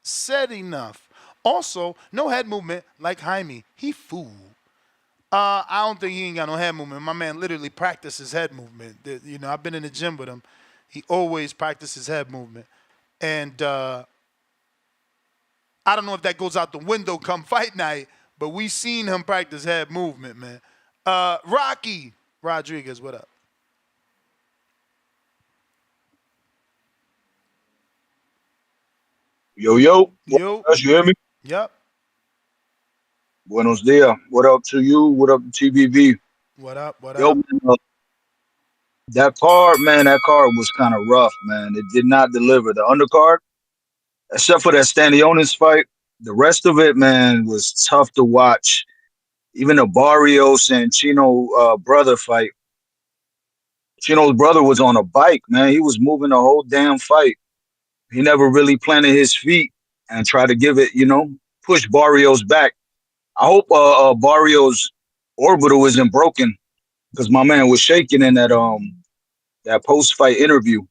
said enough. Also, no head movement like Jaime. He fool. I don't think he ain't got no head movement. My man literally practices head movement. I've been in the gym with him. He always practices head movement. And I don't know if that goes out the window come fight night, but we seen him practice head movement, man. Rocky Rodriguez, what up? Yo. You hear me? Yep. Buenos dias. What up to you? What up to TBV? What up? Yo, man, that card was kind of rough, man. It did not deliver. The undercard, except for that Stanionis fight, the rest of it, man, was tough to watch. Even the Barrios and Chino brother fight. Chino's brother was on a bike, man. He was moving the whole damn fight. He never really planted his feet and tried to give it, push Barrios back. I hope Barrios' orbital isn't broken because my man was shaking in that post-fight interview.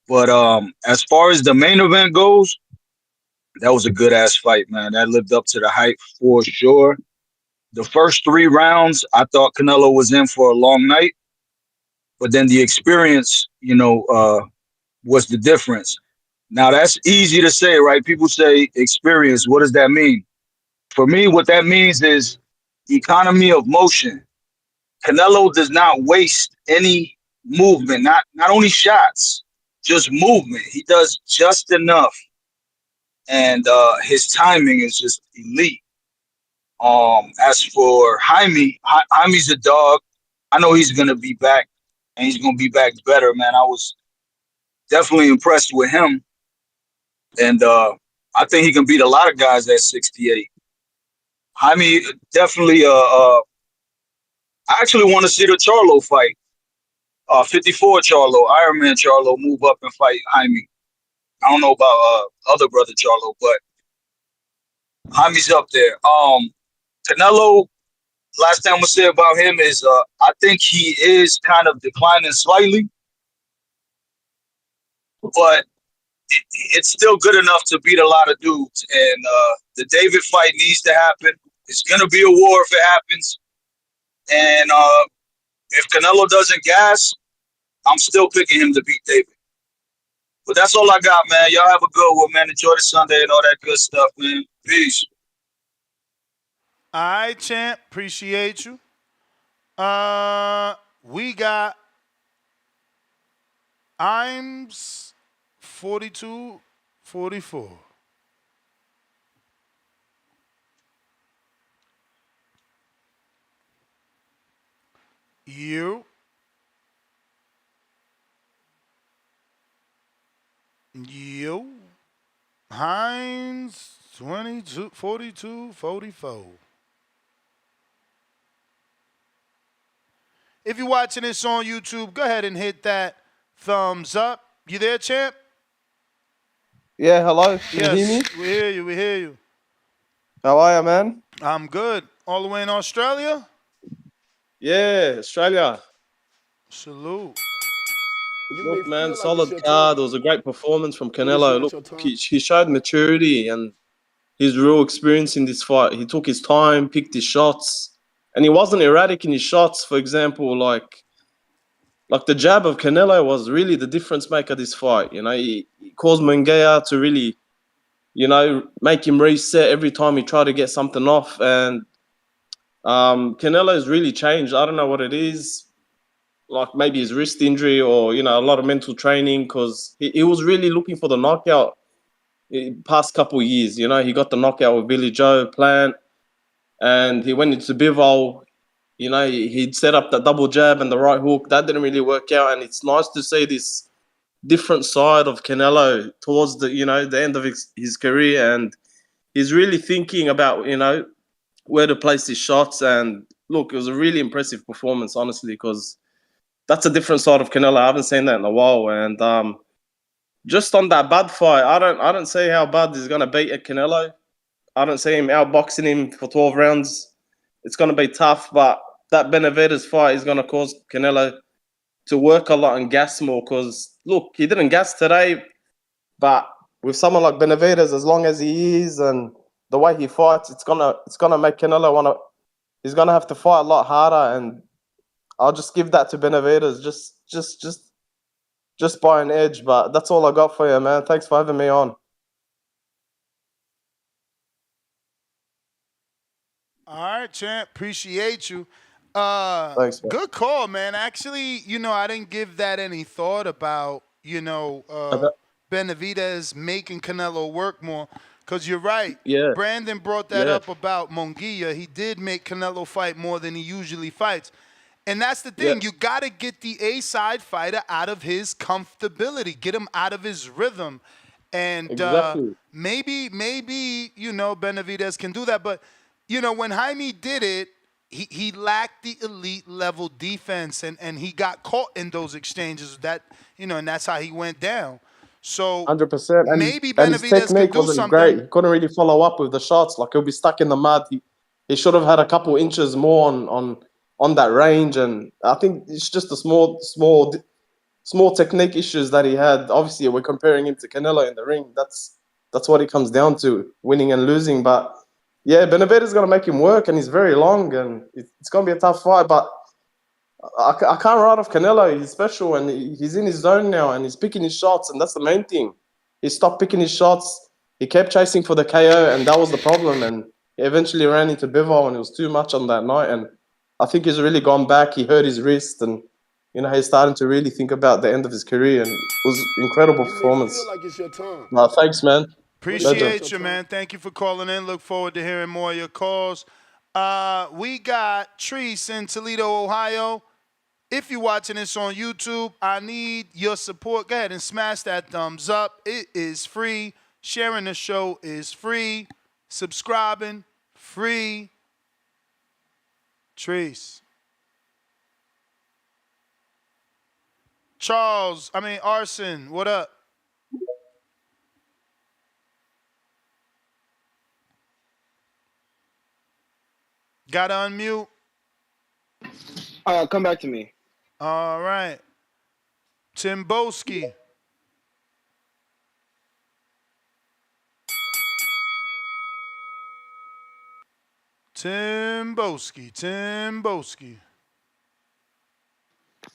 But as far as the main event goes, that was a good ass fight, man. That lived up to the hype for sure. The first 3 rounds, I thought Canelo was in for a long night, but then the experience, was the difference. Now that's easy to say, right? People say experience. What does that mean? For me, what that means is economy of motion. Canelo does not waste any movement, not only shots, just movement. He does just enough, and his timing is just elite. As for Jaime's a dog. I know he's gonna be back, and he's gonna be back better, man. I was definitely impressed with him, and I think he can beat a lot of guys at 68. Jaime definitely. I actually want to see the Charlo fight. 54 Charlo, Ironman Charlo, move up and fight Jaime. I don't know about other brother Charlo, but Jaime's up there. Canelo, last thing I'm gonna say about him is I think he is kind of declining slightly, but it's still good enough to beat a lot of dudes. And the David fight needs to happen. It's gonna be a war if it happens. And if Canelo doesn't gas, I'm still picking him to beat David. But that's all I got, man. Y'all have a good one, man. Enjoy the Sunday and all that good stuff, man. Peace. All right, champ. Appreciate you. We got Ims 42-44. You. Hines 42-44. If you're watching this on YouTube, go ahead and hit that thumbs up. You there, champ? Yeah, hello. Can you hear me? We hear you. How are you, man? I'm good. All the way in Australia? Yeah, Australia. Salute. Look, man, solid card. It was a great performance from Canelo. Look, he showed maturity and his real experience in this fight. He took his time, picked his shots, and he wasn't erratic in his shots. For example, like the jab of Canelo was really the difference maker this fight. He caused Munguia to really, make him reset every time he tried to get something off. And Canelo's really changed. I don't know what it is. Like maybe his wrist injury or, a lot of mental training, because he was really looking for the knockout past couple of years. He got the knockout with Billy Joe, Plant, and he went into Bivol. He'd set up that double jab and the right hook. That didn't really work out, and it's nice to see this different side of Canelo towards the, the end of his career, and he's really thinking about, where to place his shots. And look, it was a really impressive performance, honestly, because that's a different side of Canelo. I haven't seen that in a while. And just on that Bud fight, I don't see how Bud is gonna beat at Canelo. I don't see him outboxing him for 12 rounds. It's gonna be tough, but that Benavidez fight is gonna cause Canelo to work a lot and gas more. Because look, he didn't gas today, but with someone like Benavidez, as long as he is and the way he fights, it's gonna make Canelo he's gonna have to fight a lot harder. And I'll just give that to Benavidez just by an edge. But that's all I got for you, man. Thanks for having me on. All right, champ. Appreciate you. Thanks, man. Good call, man. Actually, I didn't give that any thought about, Benavidez making Canelo work more. Because you're right. Yeah. Brandon brought that up about Munguia. He did make Canelo fight more than he usually fights. And that's the thing. You got to get the A-side fighter out of his comfortability. Get him out of his rhythm. And Exactly. maybe Benavidez can do that. But, when Jaime did it, he lacked the elite level defense. And he got caught in those exchanges. And that's how he went down. So 100%. And maybe his Benavidez technique can do wasn't something. great. He couldn't really follow up with the shots. Like, he'll be stuck in the mud. He should have had a couple inches more on that range. And I think it's just a small small technique issues that he had. Obviously, we're comparing him to Canelo in the ring. That's what it comes down to, winning and losing. But yeah, Benavidez's gonna make him work, and he's very long, and it's gonna be a tough fight. But I can't write off Canelo. He's special, and he's in his zone now, and he's picking his shots, and that's the main thing. He stopped picking his shots. He kept chasing for the KO, and that was the problem. And he eventually ran into Bivol, and it was too much on that night. And I think he's really gone back. He hurt his wrist, and he's starting to really think about the end of his career. And it was an incredible performance. Feel like it's your time. No, thanks, man. Appreciate you, man. Thank you for calling in. Look forward to hearing more of your calls. We got Treese in Toledo, Ohio. If you're watching this on YouTube, I need your support. Go ahead and smash that thumbs up. It is free. Sharing the show is free. Subscribing, free. Treese. Arson, what up? Gotta unmute. Come back to me. All right. Timboski. Timboski.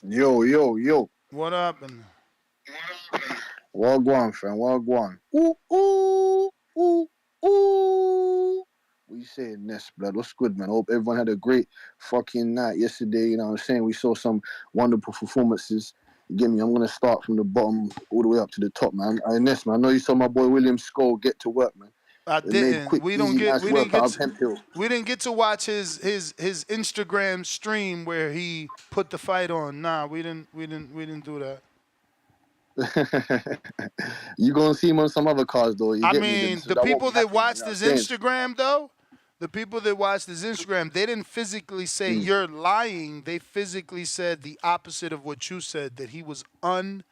Yo. What happened? Wagwan, fam. Wagwan. Ooh. What you saying, Ness, blood? What's good, man? Hope everyone had a great fucking night yesterday. You know what I'm saying? We saw some wonderful performances. You get me? I'm going to start from the bottom all the way up to the top, man. Ness, man, I know you saw my boy William Skull get to work, man. I didn't. We didn't get to watch his Instagram stream where he put the fight on. Nah, we didn't do that. You gonna see him on some other cards though. The people that watched his Instagram though, they didn't physically say you're lying. They physically said the opposite of what you said, that he was uninspiring.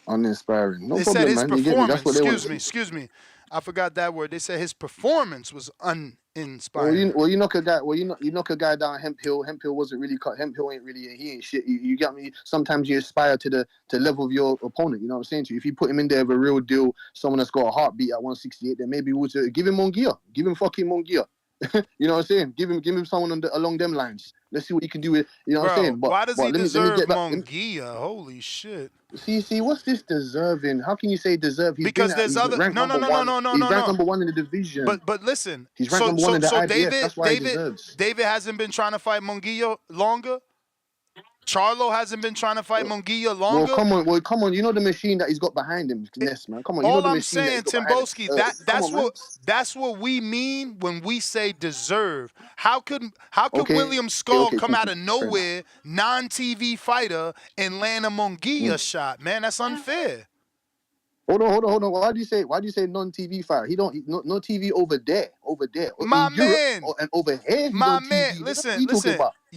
Uninspiring. No they problem, said his man. performance. Excuse me. I forgot that word. They said his performance was uninspiring. Well, you knock a guy. Well, you knock a guy down Hemp Hill. Hemp Hill wasn't really cut. Hemp Hill ain't really. He ain't shit. You got me. Sometimes you aspire to the level of your opponent. You know what I'm saying to you. If you put him in there with a real deal, someone that's got a heartbeat at 168, then maybe we'll give him Munguia. Give him fucking Munguia. You know what I'm saying? Give him someone along them lines. Let's see what he can do with. You know what I'm saying? But why does he deserve Munguia? Holy shit. See, what's this deserving? How can you say deserve? Because there's other. No. He's ranked number one in the division. But listen. He's ranked number one in the IBF. That's why he deserves. David hasn't been trying to fight Munguia longer. Charlo hasn't been trying to fight Munguia longer. Well, come on. You know the machine that he's got behind him, Ness, man. Come on. All I'm saying, Timboski, that's what we mean when we say deserve. How could William Skull come out of nowhere, non-TV fighter, and land a Munguia shot? Man, that's unfair. Hold on. Why do you say non-TV fighter? No TV over there. My man. And over here. My man. Listen.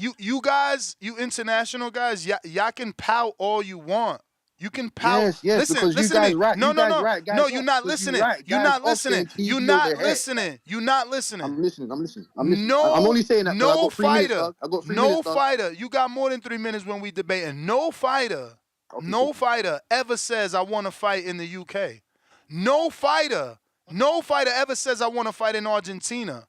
You guys, you international guys, y'all can pout all you want. You can pout. Yes, because you guys right. No, you're not listening. You're not listening. You're not listening. I'm listening. No, I'm only saying that. No fighter. No fighter. You got more than 3 minutes when we debating. No fighter ever says I want to fight in the UK. No fighter ever says I want to fight in Argentina.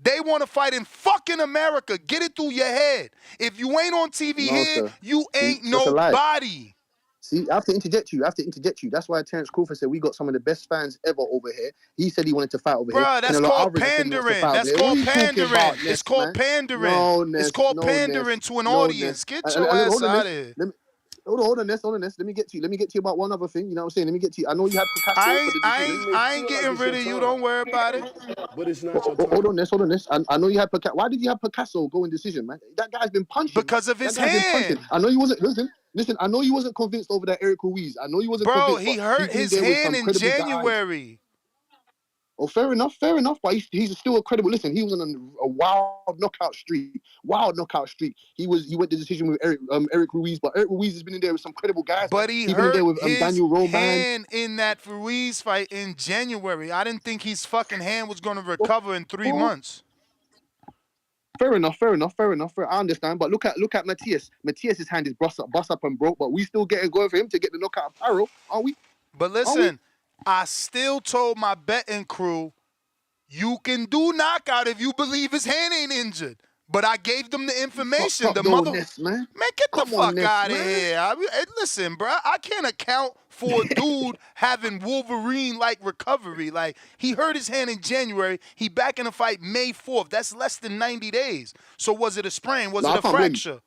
They want to fight in fucking America. Get it through your head. If you ain't on TV here, you ain't nobody. See, I have to interject you. That's why Terence Crawford said we got some of the best fans ever over here. He said he wanted to fight over here. That's called pandering. It's called pandering. It's called pandering to an audience. Get your ass out of here. Hold on, Ness. Let me get to you about one other thing. You know what I'm saying? Let me get to you. I know you had Picasso. I ain't getting rid of you. Don't worry about it. But it's not your time. Hold on, Ness. I know you had Picasso. Why did you have Picasso go in decision, man? That guy's been punching. Because of his hand. I know you wasn't. Listen. I know you wasn't convinced over that Eric Ruiz. I know you wasn't convinced. Bro, he hurt his hand in January. Oh, fair enough. But he's still a credible. Listen, he was on a wild knockout streak. He went to decision with Eric Ruiz, but Eric Ruiz has been in there with some credible guys. But he hurt there with, Daniel Roman. Hand in that Ruiz fight in January. I didn't think his fucking hand was going to recover in 3 months. Fair enough. I understand. But look at Matthias. Matthias's hand is bust up and broke, but we still getting going for him to get the knockout of Pyro, aren't we? But listen, I still told my betting crew, you can do knockout if you believe his hand ain't injured. But I gave them the information. Ness, man. Get the fuck out of here. Listen, bro, I can't account for a dude having Wolverine-like recovery. Like, he hurt his hand in January. He back in the fight May 4th. That's less than 90 days. So was it a sprain? Was it a fracture?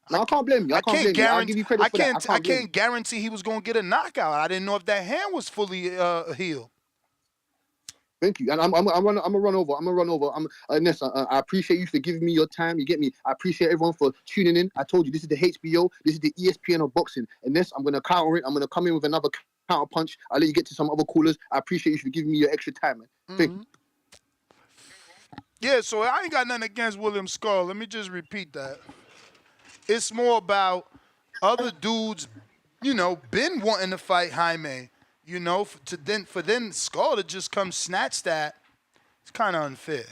No, I can't blame you. I can't blame you. I'll give you credit for that. I can't guarantee he was going to get a knockout. I didn't know if that hand was fully healed. Thank you, and I'm gonna run over. Ness, I appreciate you for giving me your time. You get me? I appreciate everyone for tuning in. I told you this is the HBO, this is the ESPN of boxing, and Ness, I'm gonna counter it. I'm gonna come in with another counter punch. I'll let you get to some other callers. I appreciate you for giving me your extra time, man. Thank you. Yeah, so I ain't got nothing against William Skull. Let me just repeat that. It's more about other dudes, been wanting to fight Jaime. For then Skull to just come snatch that, it's kind of unfair.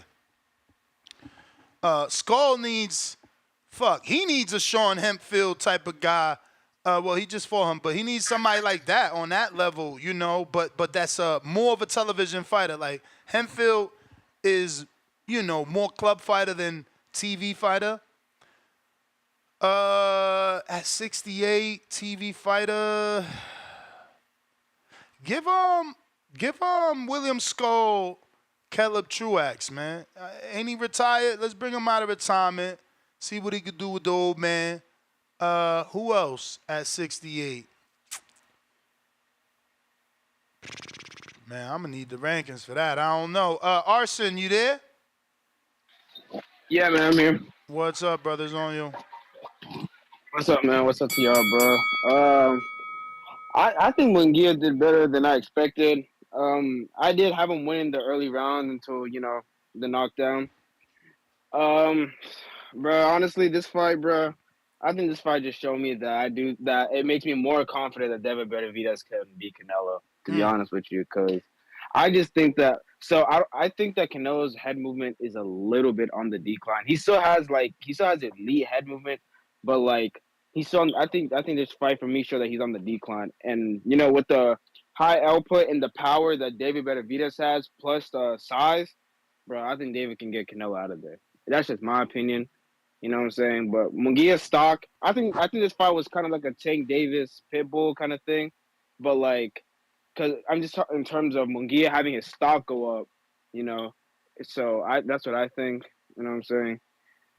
Skull needs a Sean Hempfield type of guy. Well, he just fought him, but he needs somebody like that on that level, But that's more of a television fighter. Like Hempfield is, more club fighter than TV fighter. At 68, TV fighter. Give William Skull Caleb Truax, man. Ain't he retired? Let's bring him out of retirement. See what he could do with the old man. Who else at 68? Man, I'm gonna need the rankings for that. I don't know. Arson, you there? Yeah, man, I'm here. What's up, brothers? On you. What's up, man? What's up to y'all, bro? I think Munguia did better than I expected. I did have him win the early round until, the knockdown. Bro, honestly, this fight, bro, I think this fight just showed me that it makes me more confident that David Benavidez can beat Canelo, to be honest with you, because I just think that, I think that Canelo's head movement is a little bit on the decline. He still has elite head movement, but I think this fight for me showed that he's on the decline. And, with the high output and the power that David Benavidez has, plus the size, bro, I think David can get Canelo out of there. That's just my opinion. You know what I'm saying? But Munguia's stock, I think this fight was kind of like a Tank Davis Pitbull kind of thing. But because I'm just talking in terms of Munguia having his stock go up, So that's what I think. You know what I'm saying?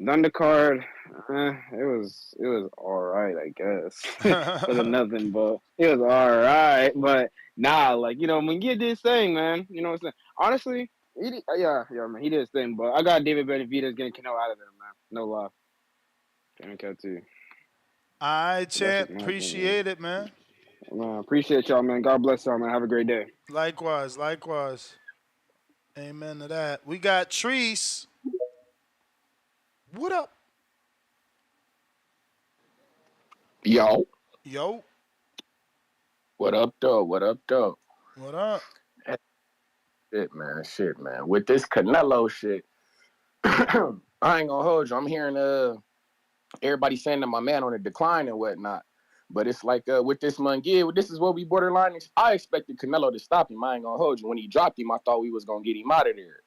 The undercard, it was all right, I guess. For nothing, but it was all right. But Munguia did his thing, man. You know what I'm saying? Honestly, man, he did his thing. But I got David Benavidez getting Canelo out of there, man. No lie. Can't cut too. All right, champ. Appreciate it, man. Man, appreciate y'all, man. God bless y'all, man. Have a great day. Likewise. Amen to that. We got Treese. What up? Yo. What up, though? What up? Shit, man. With this Canelo shit, I ain't gonna hold you. I'm hearing everybody saying that my man on the decline and whatnot. But it's like with this Munguia, this is what we borderline. I expected Canelo to stop him. I ain't gonna hold you. When he dropped him, I thought we was gonna get him out of there.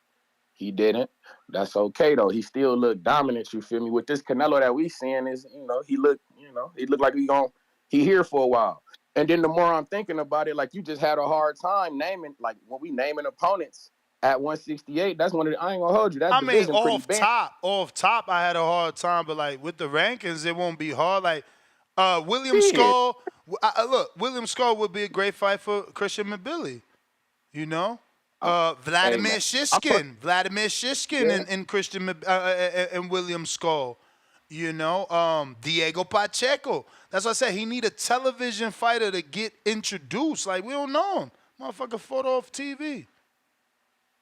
He didn't. That's okay though. He still looked dominant. You feel me? With this Canelo that we seeing is, he looked like he here for a while. And then the more I'm thinking about it, like you just had a hard time naming, like when we naming opponents at 168. That's one of the, I ain't gonna hold you. That division pretty off top, I had a hard time, but like with the rankings, it won't be hard. Like William Skull, William Skull would be a great fight for Christian Mabili. Vladimir Shishkin and Christian and William Skull. Diego Pacheco. That's what I said. He need a television fighter to get introduced. Like, we don't know him. Motherfucker fought off TV.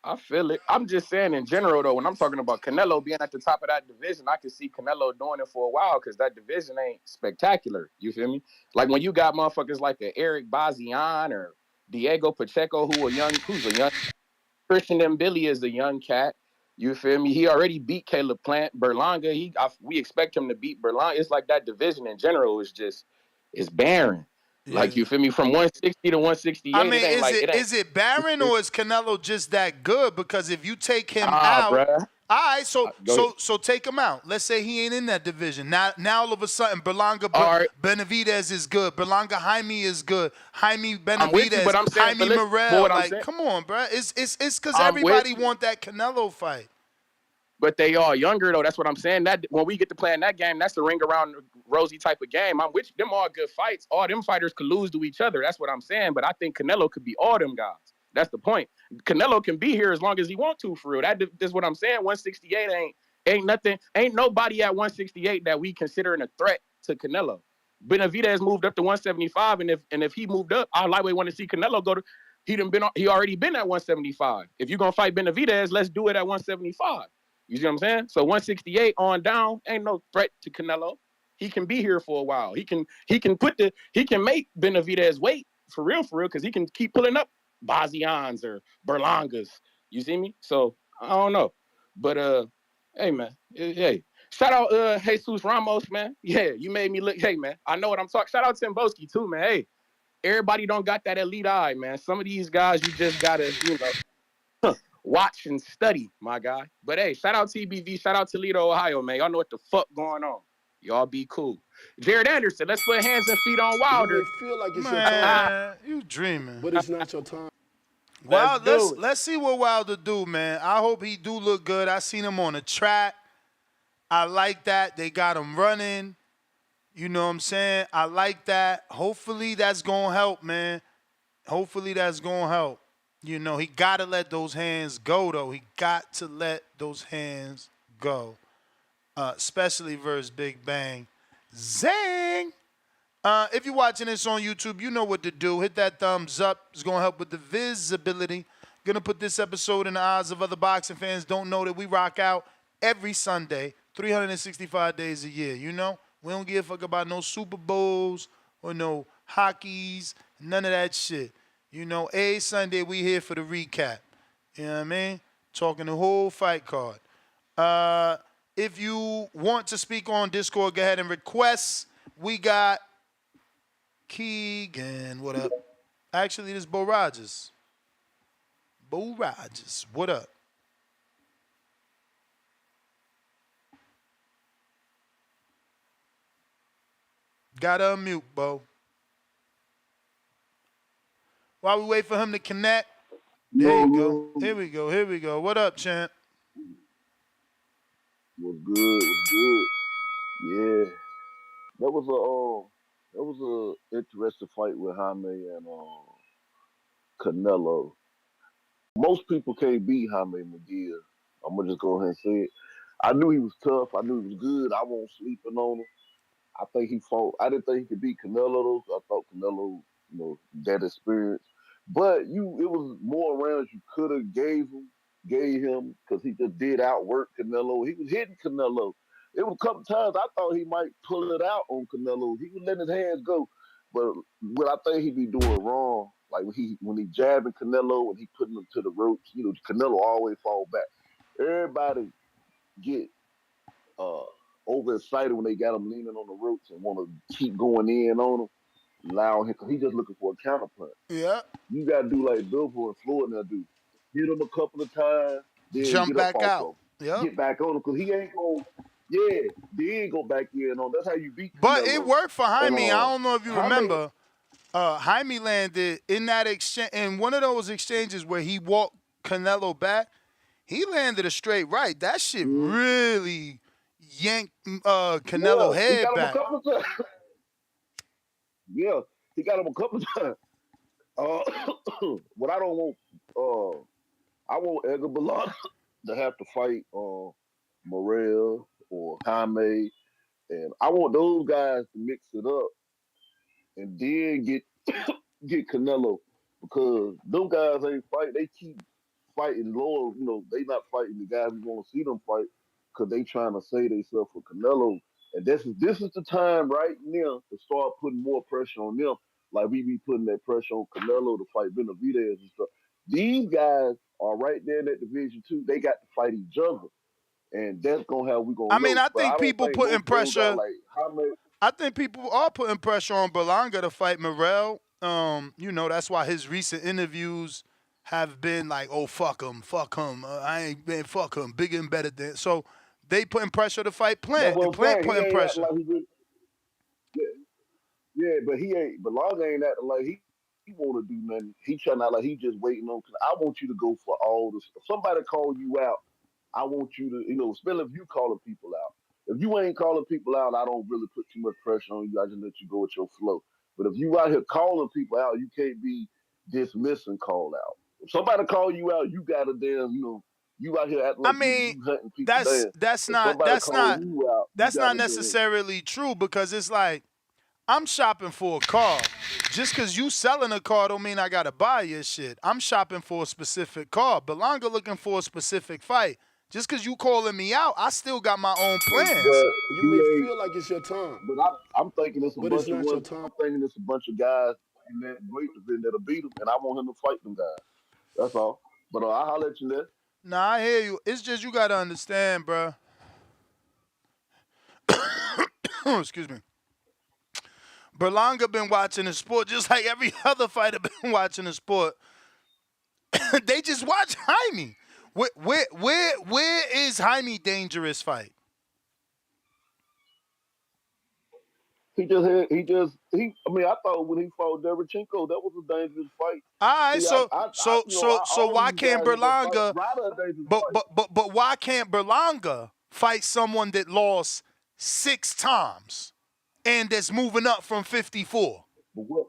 I feel it. I'm just saying in general, though, when I'm talking about Canelo being at the top of that division, I can see Canelo doing it for a while because that division ain't spectacular. You feel me? Like when you got motherfuckers like a Eric Bazian or Diego Pacheco, who's a young Christian Mbili is a young cat. You feel me? He already beat Caleb Plant. Berlanga, we expect him to beat Berlanga. It's like that division in general is just it's barren. Yeah. Like you feel me? From 160 to 168, I mean, it ain't like it ain't. is it barren or is Canelo just that good? Because if you take him out, bruh. all right, so Go ahead. take him out. Let's say he ain't in that division. Now all of a sudden, Berlanga Benavidez is good. Berlanga Jaime is good. Jaime Benavidez, I'm with you, but I'm saying, Jaime but Morrell. what I'm Like, saying- come on, bro. It's because I'm everybody with you. want that Canelo fight. But they are younger though. That's what I'm saying. That when we get to play in that game, that's the ring around Rosie type of game. I'm with you. Them all good fights. All them fighters could lose to each other. That's what I'm saying. But I think Canelo could be all them guys. That's the point. Canelo can be here as long as he want to, for real. That's what I'm saying. 168 ain't nothing. Ain't nobody at 168 that we considering a threat to Canelo. Benavidez moved up to 175, and if he moved up, I lightweight want to see Canelo go to. He already been at 175. If you're gonna fight Benavidez, let's do it at 175. You see what I'm saying? So 168 on down ain't no threat to Canelo. He can be here for a while. He can make Benavidez wait for real, because he can keep pulling up Bazians or Berlangas. You see me? So I don't know. But hey man, hey. Shout out Jesus Ramos, man. Yeah, you made me look. Hey man, I know what I'm talking. Shout out Timboski too, man. Hey, everybody don't got that elite eye, man. Some of these guys you just gotta, watch and study, my guy. But hey, shout out TBV, shout out Toledo, Ohio, man. Y'all know what the fuck going on. Y'all be cool. Jared Anderson, let's put hands and feet on Wilder. You feel like it's Man, your time, you dreaming. but it's not your time. Let's see what Wilder do, man. I hope he do look good. I seen him on the track. I like that. They got him running. You know what I'm saying? I like that. Hopefully that's going to help, man. Hopefully that's going to help. You know, he got to let those hands go, though. He got to let those hands go, especially versus Big Bang. Zang! If you're watching this on YouTube, you know what to do. Hit that thumbs up. It's going to help with the visibility. Going to put this episode in the eyes of other boxing fans. Don't know that we rock out every Sunday, 365 days a year, you know? We don't give a fuck about no Super Bowls or no hockeys, none of that shit. You know, every Sunday we here for the recap. You know what I mean? Talking the whole fight card. If you want to speak on Discord, go ahead and request. We got Keegan, what up? Actually, this is Bo Rogers. Bo Rogers, what up? Gotta unmute, Bo. While we wait for him to connect, there you go. Here we go. Here we go. What up, champ? What's good? What's good? Yeah, that was a interesting fight with Jaime and Canelo. Most people can't beat Jaime Munguia. I'm gonna just go ahead and say it. I knew he was tough. I knew he was good. I won't sleeping on him. I think he fought. I didn't think he could beat Canelo though. I thought Canelo, that experience. But it was more rounds you could have gave him because he just did outwork Canelo. He was hitting Canelo. It was a couple times I thought he might pull it out on Canelo. He was letting his hands go. But what I think he be doing wrong, like when he jabbing Canelo and he putting him to the ropes, Canelo always fall back. Everybody get overexcited when they got him leaning on the ropes and want to keep going in on him, allow him, because he just looking for a counterpunch. Yeah. You got to do like Billboard and Floyd now do. Hit him a couple of times, then Jump get back up off out. him. Yep. Get back on him, because he ain't going they ain't go back in on. That's how you beat But Canelo. it worked for Jaime. I don't know if you Jaime- remember. Jaime landed in that exchange, in one of those exchanges where he walked Canelo back. He landed a straight right. That shit really yanked Canelo he head got him back. a couple of times. Yeah, he got him a couple of times. What I don't want, I want Edgar Ballard to have to fight Morrell or Jaime, and I want those guys to mix it up and then get Canelo, because them guys ain't fight. They keep fighting lower. They not fighting the guys we want to see them fight because they trying to say themselves for Canelo. And this is the time right now to start putting more pressure on them, like we be putting that pressure on Canelo to fight Benavidez and stuff. These guys are right there in that Division 2. They got to fight each other. And that's gonna how we I gonna mean, know. I But I think don't people think both putting of those guys pressure. like how many. I think people are putting pressure on Berlanga to fight Morrell. That's why his recent interviews have been like, "Oh, fuck him, I ain't been fuck him, bigger and better than." So they putting pressure to fight That's Plant, what and I'm Plant saying. He putting ain't acting pressure. like he really. Yeah, but he ain't. But Long ain't acting like he want to do nothing. He trying to act like he just waiting on. Cause I want you to go for all this. If somebody call you out, I want you to, especially if you calling people out. If you ain't calling people out, I don't really put too much pressure on you. I just let you go with your flow. But if you out here calling people out, you can't be dismissing call out. If somebody call you out, you gotta you out here acting I like mean, you hunting people that's down. that's If not somebody that's call not you out, you that's not gotta then. necessarily true because it's like I'm shopping for a car. Just because you selling a car don't mean I got to buy your shit. I'm shopping for a specific car. Belonga looking for a specific fight. Just because you calling me out, I still got my own plans. But You he may ain't. feel like it's your time, But I'm thinking it's a but it's bunch of not your ones. time. I'm thinking it's a bunch of guys in that weight division that'll beat him, and I want him to fight them guys. That's all. But I'll holler at you there. Nah, I hear you. It's just you got to understand, bruh. Excuse me. Berlanga been watching the sport just like every other fighter been watching the sport. They just watch Jaime. Where is Jaime dangerous fight? I mean, I thought when he fought Derevchenko, that was a dangerous fight. All right, See, so all why these can't guys have been fighting. Berlanga? Ryder a dangerous But fight. but why can't Berlanga fight someone that lost 6 times and that's moving up from 54? But what?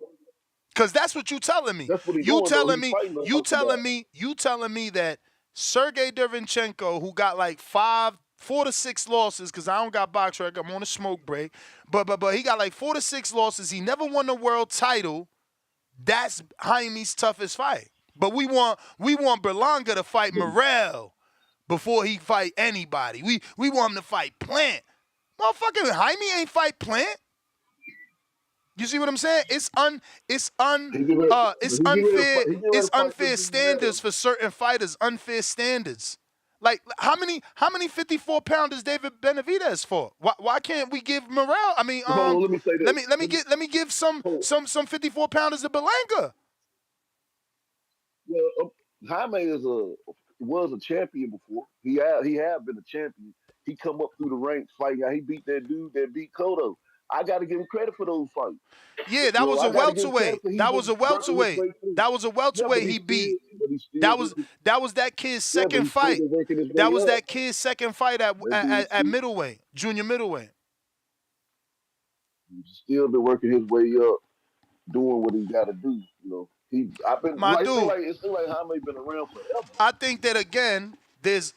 Cause that's what you telling me. That's what he You doing though. telling He me. fighting the You hustle telling guy. me. You telling me that Sergey Derevchenko, who got like 4 to 6 losses, cause I don't got box record. I'm on a smoke break. But he got like 4 to 6 losses. He never won the world title. That's Jaime's toughest fight. But we want Berlanga to fight Morrell before he fight anybody. We want him to fight Plant. Motherfucking Jaime ain't fight Plant. You see what I'm saying? It's He get ready to unfair. fight. He get ready It's to fight unfair this Giselle. standards for certain fighters. Unfair standards. Like how many 54-pounders David Benavidez fought? Why can't we give Morrell? I mean, Hold on, let me say this. let me give some 54-pounders to Berlanga. Well, Jaime was a champion before. He had been a champion. He come up through the ranks fighting. He beat that dude that beat Cotto. I got to give him credit for those fights. Yeah, that was a I got to give him credit welterweight. for he That was was a working his welterweight. way through. That was a Yeah, but welterweight he beat. he still been, That was that kid's yeah, but second he still fight. been working his That way was up. that kid's second fight at middleweight, junior middleweight. He's still been working his way up, doing what he got to do. I've been My like dude, it seems like Jaime been around forever. I think that again, there's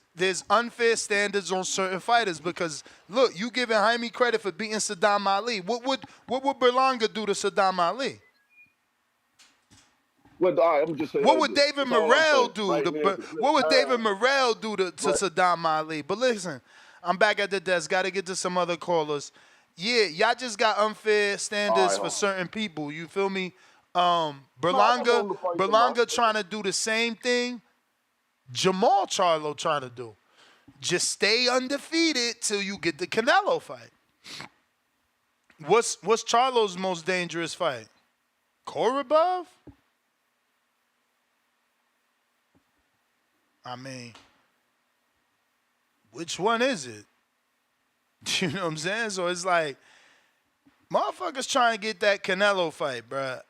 unfair standards on certain fighters because look, you giving Jaime credit for beating Saddam Ali. What would Berlanga do to Saddam Ali? Well, all right, I'm just saying What like would this. David That's all I'm Morrell saying. do? Right now, it's a good What would David time. Morrell do to Right. Saddam Ali? But listen, I'm back at the desk. Got to get to some other callers. Yeah, y'all just got unfair standards for certain people. You feel me? Berlanga trying to do the same thing Jamal Charlo trying to do. Just stay undefeated till you get the Canelo fight. What's Charlo's most dangerous fight? Korobov? I mean, which one is it? You know what I'm saying? So it's like, motherfuckers trying to get that Canelo fight, bruh.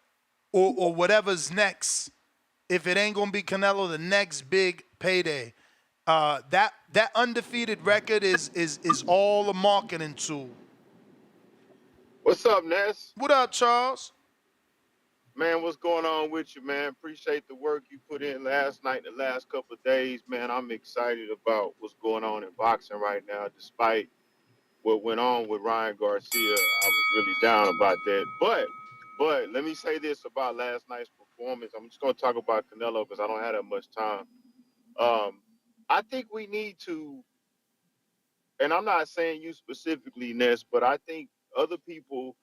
Or whatever's next. If it ain't gonna be Canelo, the next big payday. That undefeated record is all a marketing tool. What's up, Ness? What up, Charles? Man, what's going on with you, man? Appreciate the work you put in last night, the last couple of days, man. I'm excited about what's going on in boxing right now, despite what went on with Ryan Garcia. I was really down about that. But let me say this about last night's performance. I'm just going to talk about Canelo because I don't have that much time. I think we need to, and I'm not saying you specifically, Ness, but I think other people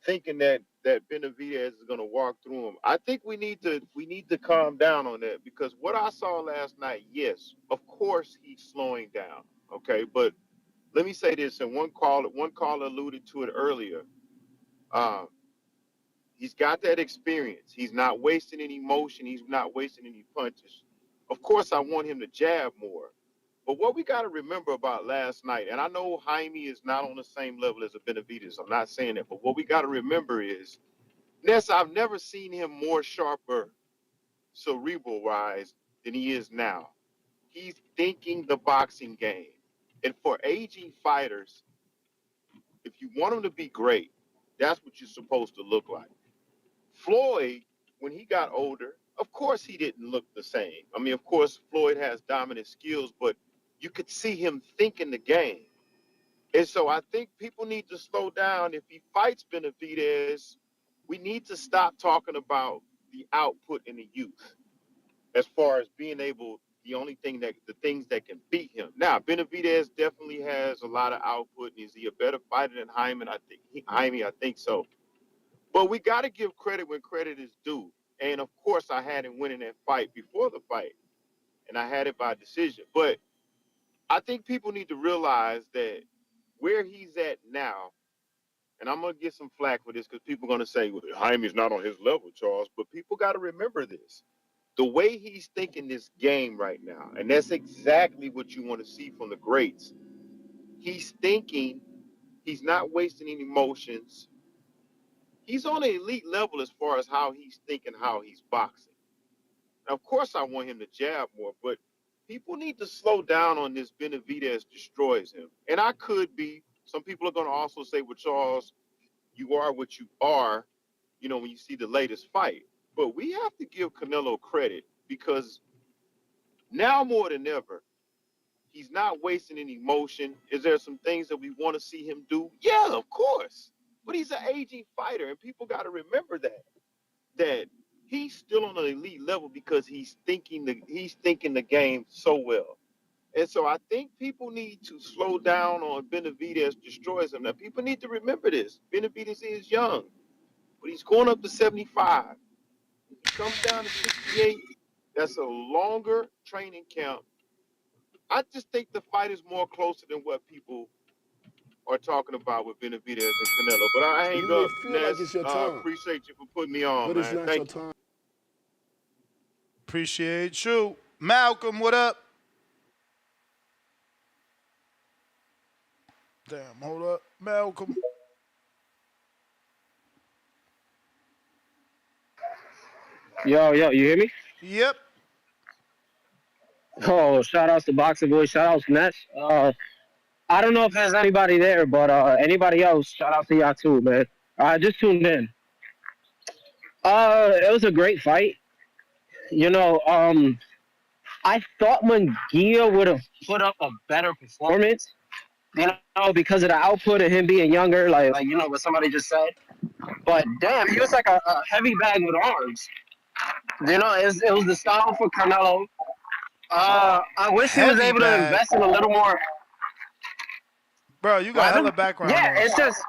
thinking that Benavidez is going to walk through him. I think we need to calm down on that, because what I saw last night, yes, of course he's slowing down, okay, but let me say this, and one caller alluded to it earlier. Um, he's got that experience. He's not wasting any motion. He's not wasting any punches. Of course, I want him to jab more. But what we got to remember about last night, and I know Jaime is not on the same level as a Benavidez. I'm not saying that, but what we got to remember is, Ness, I've never seen him more sharper, cerebral-wise, than he is now. He's thinking the boxing game. And for aging fighters, if you want them to be great, that's what you're supposed to look like. Floyd, when he got older, of course he didn't look the same. I mean, of course, Floyd has dominant skills, but you could see him thinking the game. And so I think people need to slow down. If he fights Benavidez, we need to stop talking about the output in the youth as far as being able, the things that can beat him. Now, Benavidez definitely has a lot of output. Is he a better fighter than Jaime? I think so. But we got to give credit when credit is due. And of course, I had him winning that fight before the fight, and I had it by decision. But I think people need to realize that where he's at now, and I'm going to get some flack for this because people are going to say, well, Jaime's not on his level, Charles. But people got to remember this. The way he's thinking this game right now, and that's exactly what you want to see from the greats. He's thinking, he's not wasting any emotions. He's on an elite level as far as how he's thinking, how he's boxing. Now, of course, I want him to jab more, but people need to slow down on this. Benavidez destroys him. And I could be. Some people are going to also say, well, Charles, you are what you are, when you see the latest fight. But we have to give Canelo credit, because now more than ever, he's not wasting any emotion. Is there some things that we want to see him do? Yeah, of course. But he's an aging fighter, and people got to remember that he's still on an elite level because he's thinking the game so well. And so I think people need to slow down on Benavidez destroys him. Now, people need to remember this. Benavidez is young, but he's going up to 75. If he comes down to 68, that's a longer training camp. I just think the fight is more closer than what people are talking about with Benavidez and Canelo. But I hang up, Ness. Appreciate you for putting me on, man. Thank you. Appreciate you. Malcolm, what up? Damn, hold up. Malcolm. Yo, you hear me? Yep. Oh, shout outs to Boxing Boy, shout outs to Ness. I don't know if there's anybody there, but anybody else, shout out to y'all too, man. I just tuned in. It was a great fight. I thought Munguia would have put up a better performance, because of the output of him being younger, like what somebody just said. But damn, he was like a heavy bag with arms. It was the style for Canelo. I wish he was able to invest in a little more. Bro, you got hella background. Yeah, it's just.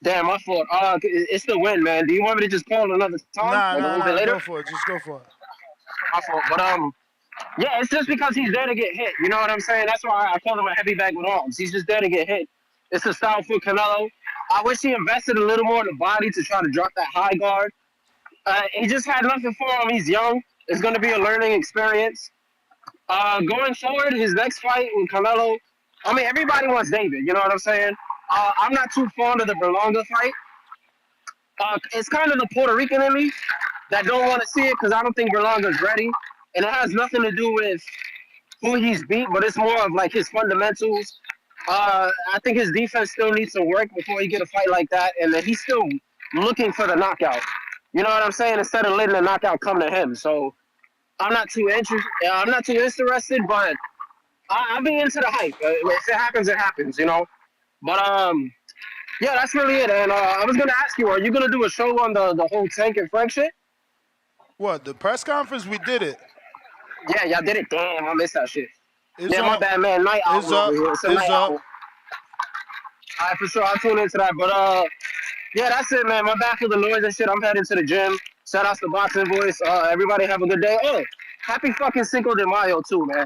Damn, my fault. It's the win, man. Do you want me to just call another time? Nah, later? go for it. Just go for it. My fault. But yeah, it's just because he's there to get hit. You know what I'm saying? That's why I call him a heavy bag with arms. He's just there to get hit. It's a style for Canelo. I wish he invested a little more in the body to try to drop that high guard. He just had nothing for him. He's young. It's going to be a learning experience. Going forward, his next fight with Canelo, everybody wants David. You know what I'm saying? I'm not too fond of the Berlanga fight. It's kind of the Puerto Rican in me that don't want to see it because I don't think Berlanga's ready. And it has nothing to do with who he's beat, but it's more of like his fundamentals. I think his defense still needs to work before he get a fight like that, and that he's still looking for the knockout. You know what I'm saying? Instead of letting the knockout come to him. So I'm not too interested, but I'll be into the hype. If it happens, it happens. But yeah, that's really it. And I was gonna ask you, are you gonna do a show on the whole Tank and Frank shit? What, the press conference? We did it. Yeah, y'all did it. Damn, I missed that shit. It's my bad, man. Night owl over here. It's a night owl. All right, for sure. I'll tune into that. But Yeah, that's it, man. My bad for the noise and shit. I'm heading to the gym. Shout out to Boxing Voice. Everybody have a good day. Oh, happy fucking Cinco de Mayo too, man.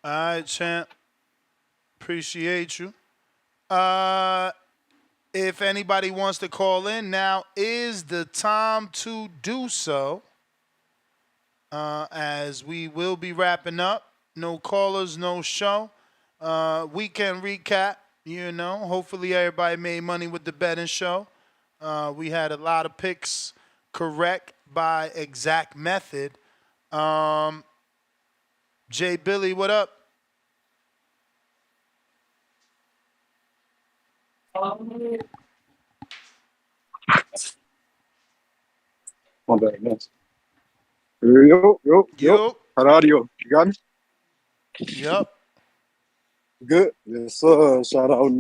All right, champ. Appreciate you. If anybody wants to call in, now is the time to do so. As we will be wrapping up. No callers, no show. Weekend recap, Hopefully everybody made money with the betting show. We had a lot of picks correct by exact method. Jay Billy, what up? My bad, man. Yo. Audio. You got me? Yep. Good. Yes, shout out.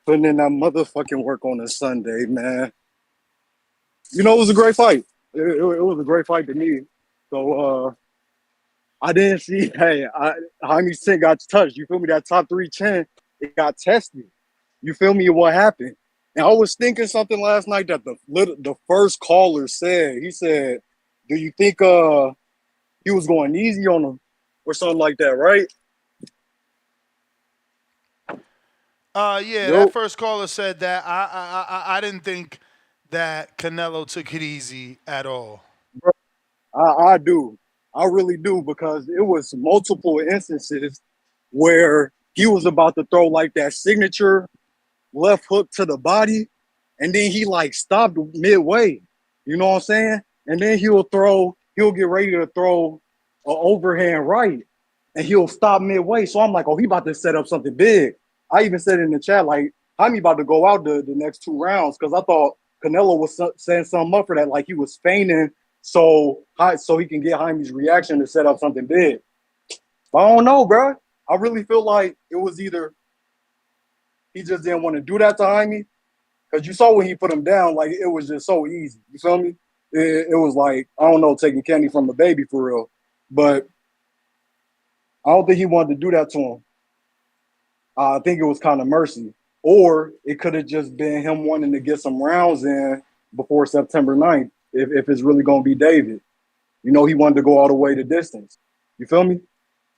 Putting in that motherfucking work on a Sunday, man. It was a great fight. It was a great fight to me. So, I didn't see, Jaime Singh got touched. You feel me? That top 3 chin, it got tested. You feel me? What happened? And I was thinking something last night that the first caller said. He said, do you think he was going easy on him or something like that, right? Yeah, that first caller said that. I didn't think that Canelo took it easy at all. I do. I really do, because it was multiple instances where he was about to throw like that signature left hook to the body, and then he like stopped midway. You know what I'm saying? And then he'll get ready to throw an overhand right, and he'll stop midway. So I'm like, oh, he about to set up something big. I even said in the chat, like, Jaime about to go out the next 2 rounds, because I thought Canelo was saying something up for that, like he was feigning so he can get Jaime's reaction to set up something big. But I don't know, bro. I really feel like it was either he just didn't want to do that to Jaime, because you saw when he put him down, like it was just so easy. You feel me? It was like, I don't know, taking candy from a baby for real. But I don't think he wanted to do that to him. I think it was kind of mercy. Or it could have just been him wanting to get some rounds in before September 9th, if it's really going to be David. He wanted to go all the way to distance. You feel me?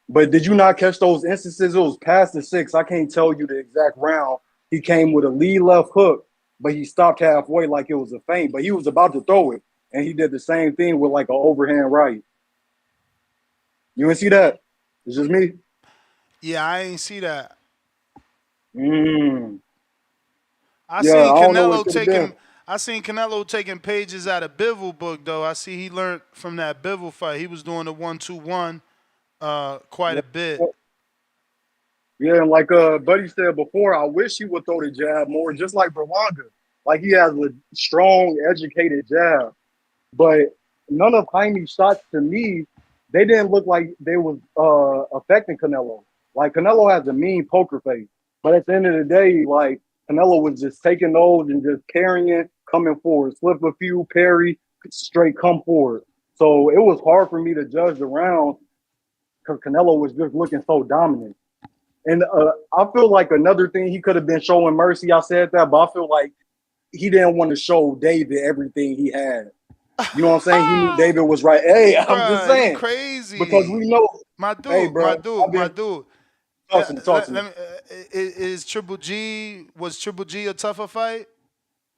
But did you not catch those instances? It was past the 6. I can't tell you the exact round. He came with a lead left hook, but he stopped halfway like it was a feint. But he was about to throw it, and he did the same thing with like an overhand right. You didn't see that? It's just me? Yeah, I ain't see that. I seen Canelo taking pages out of Bivol book, though. I see he learned from that Bivol fight. He was doing the 1-2-1 quite a bit. Yeah, and like Buddy said before, I wish he would throw the jab more, just like Berlanga. Like, he has a strong, educated jab. But none of Jaime's shots, to me, they didn't look like they was affecting Canelo. Like, Canelo has a mean poker face. But at the end of the day, like, Canelo was just taking those and just carrying, coming forward. Slip a few, parry, straight come forward. So it was hard for me to judge the round because Canelo was just looking so dominant. And I feel like another thing, he could have been showing mercy. I said that, but I feel like he didn't want to show David everything he had. You know what I'm saying? He knew David was right. Hey, I'm just saying. Crazy. Because we know. My dude, hey, bro, my dude. Talk to me. Was Triple G a tougher fight?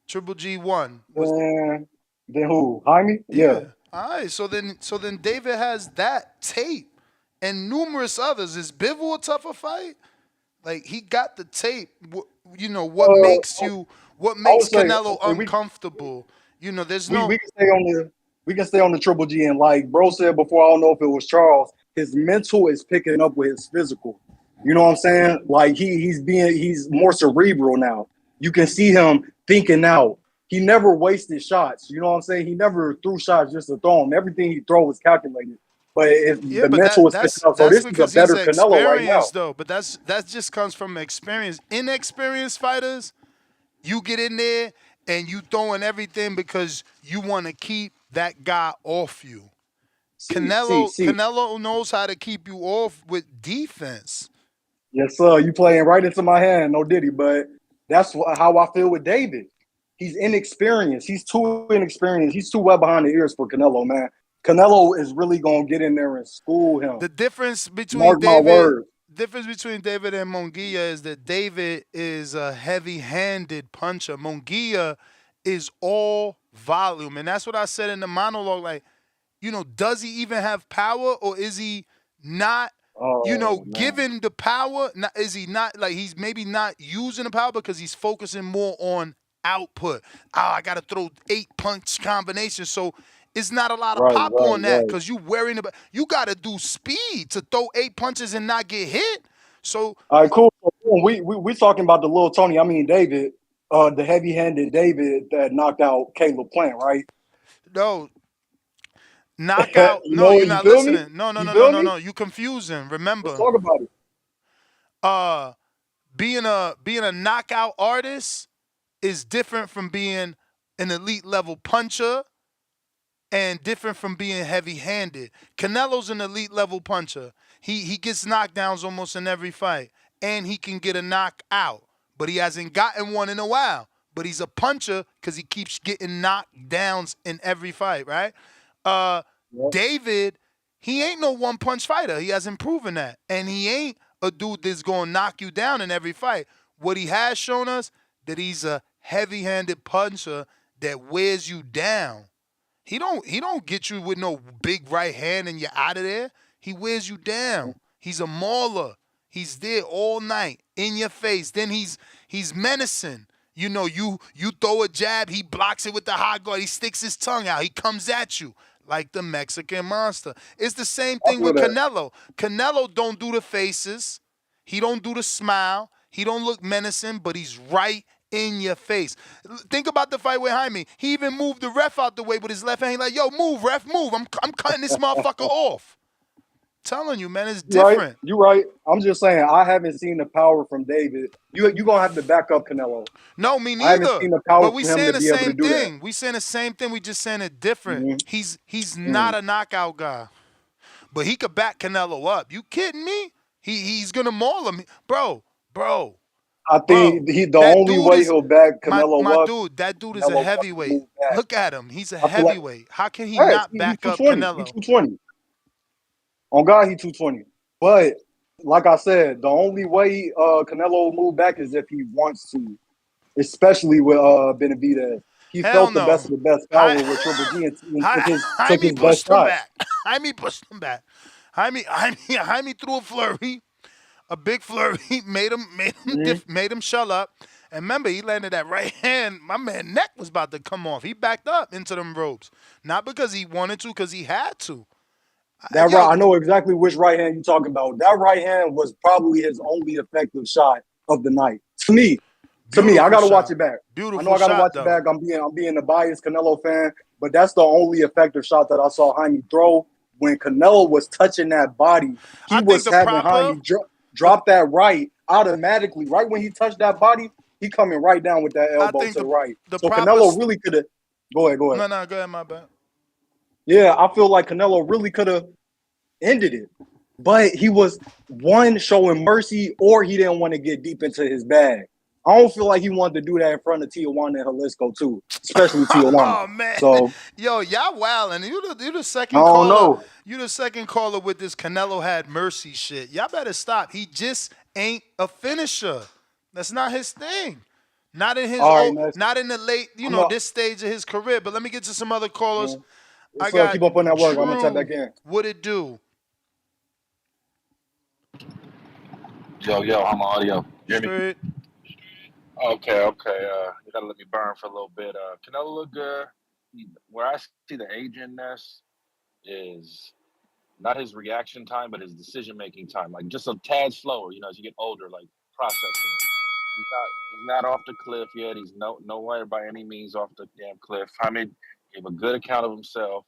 Triple G won. Then who? Jaime? Yeah. All right. So then David has that tape and numerous others. Is Bivol a tougher fight? Like, he got the tape. What makes Canelo uncomfortable? There's no. We can stay on the Triple G, and like bro said before, I don't know if it was Charles. His mental is picking up with his physical. You know what I'm saying? Like he's more cerebral now. You can see him thinking out. He never wasted shots. You know what I'm saying? He never threw shots just to throw them. Everything he throw was calculated. But the mental is picking up. So this is a better Canelo right now. Though, but that just comes from experience. Inexperienced fighters, you get in there and you throwing everything because you want to keep that guy off you. Canelo knows how to keep you off with defense. Yes, sir. You playing right into my hand, no diddy, but that's how I feel with David. he's inexperienced. He's too inexperienced. He's too well behind the ears for Canelo, man. Canelo is really gonna get in there and school him. The difference between Mark my words. David and Munguia is that David is a heavy-handed puncher. Munguia is all volume, and that's what I said in the monologue. Like, does he even have power, or is he not? Given the power, is he not, like, he's maybe not using the power because he's focusing more on output. I got to throw 8 punch combinations, so it's not a lot of pop on that because you worrying about, you got to do speed to throw 8 punches and not get hit. So all right, cool. We talking about the little Tony. I mean David, the heavy-handed David that knocked out Caleb Plant, right? No. Knockout. No, you're not listening. Me? No. You confusing. Remember. Let's talk about it. Being a knockout artist is different from being an elite level puncher and different from being heavy-handed. Canelo's an elite level puncher. He gets knockdowns almost in every fight, and he can get a knockout, but he hasn't gotten one in a while. But he's a puncher because he keeps getting knockdowns in every fight, right? David, he ain't no one-punch fighter. He hasn't proven that. And he ain't a dude that's going to knock you down in every fight. What he has shown us, that he's a heavy-handed puncher that wears you down. He don't get you with no big right hand and you're out of there. He wears you down. He's a mauler. He's there all night in your face. Then he's menacing. You throw a jab, he blocks it with the high guard. He sticks his tongue out. He comes at you like the Mexican monster. It's the same thing with Canelo. Canelo don't do the faces. He don't do the smile. He don't look menacing, but he's right in your face. Think about the fight with Jaime. He even moved the ref out the way with his left hand. He's like, yo, move, ref, move. I'm cutting this motherfucker off. Telling you, man, it's different. You're right. I'm just saying, I haven't seen the power from David. You're going to have to back up Canelo. No, me neither. I haven't seen the power but we from him saying to the be able to same do thing. that. We saying the same thing. We just saying it different. He's not a knockout guy. But he could back Canelo up. You kidding me? He's going to maul him. Bro. I think the only way he'll back Canelo my up. Dude, that dude is a heavyweight. Look at him. He's a heavyweight. How can he Right, not back up 220. Canelo? He's 220. On God, he's 220. But like I said, the only way Canelo will move back is if he wants to, especially with Benavidez. He felt the best of the best power with Triple G and took his best shot. Jaime pushed him back. Jaime threw a flurry. A big flurry made him shell up. And remember, he landed that right hand. My man neck was about to come off. He backed up into them ropes. Not because he wanted to, because he had to. I know exactly which right hand you're talking about. That right hand was probably his only effective shot of the night. To me, I gotta watch it back. Beautiful I know I gotta shot, watch though. it back. I'm being a biased Canelo fan, but that's the only effective shot that I saw Jaime throw. When Canelo was touching that body, he was having Jaime drop that right automatically. Right when he touched that body, he coming right down with that elbow to the right. So Canelo really could have. Go ahead. No, go ahead, my bad. Yeah, I feel like Canelo really could have ended it. But he was, one, showing mercy, or he didn't want to get deep into his bag. I don't feel like he wanted to do that in front of Tijuana and Jalisco, too. Especially Tijuana. Oh, man. So, yo, y'all wildin'. You the second I don't caller. know. You the second caller with this Canelo had mercy shit. Y'all better stop. He just ain't a finisher. That's not his thing. Not in his not in the late, this stage of his career. But let me get to some other callers. I got keep on putting that work. I'm gonna tap back in. What it do? Yo, I'm audio. You hear me? Okay. You gotta let me burn for a little bit. Canelo look good. Where I see the age in this is not his reaction time, but his decision-making time. Like just a tad slower, as you get older, like processing. He's not off the cliff yet. He's nowhere by any means off the damn cliff. Jaime gave a good account of himself.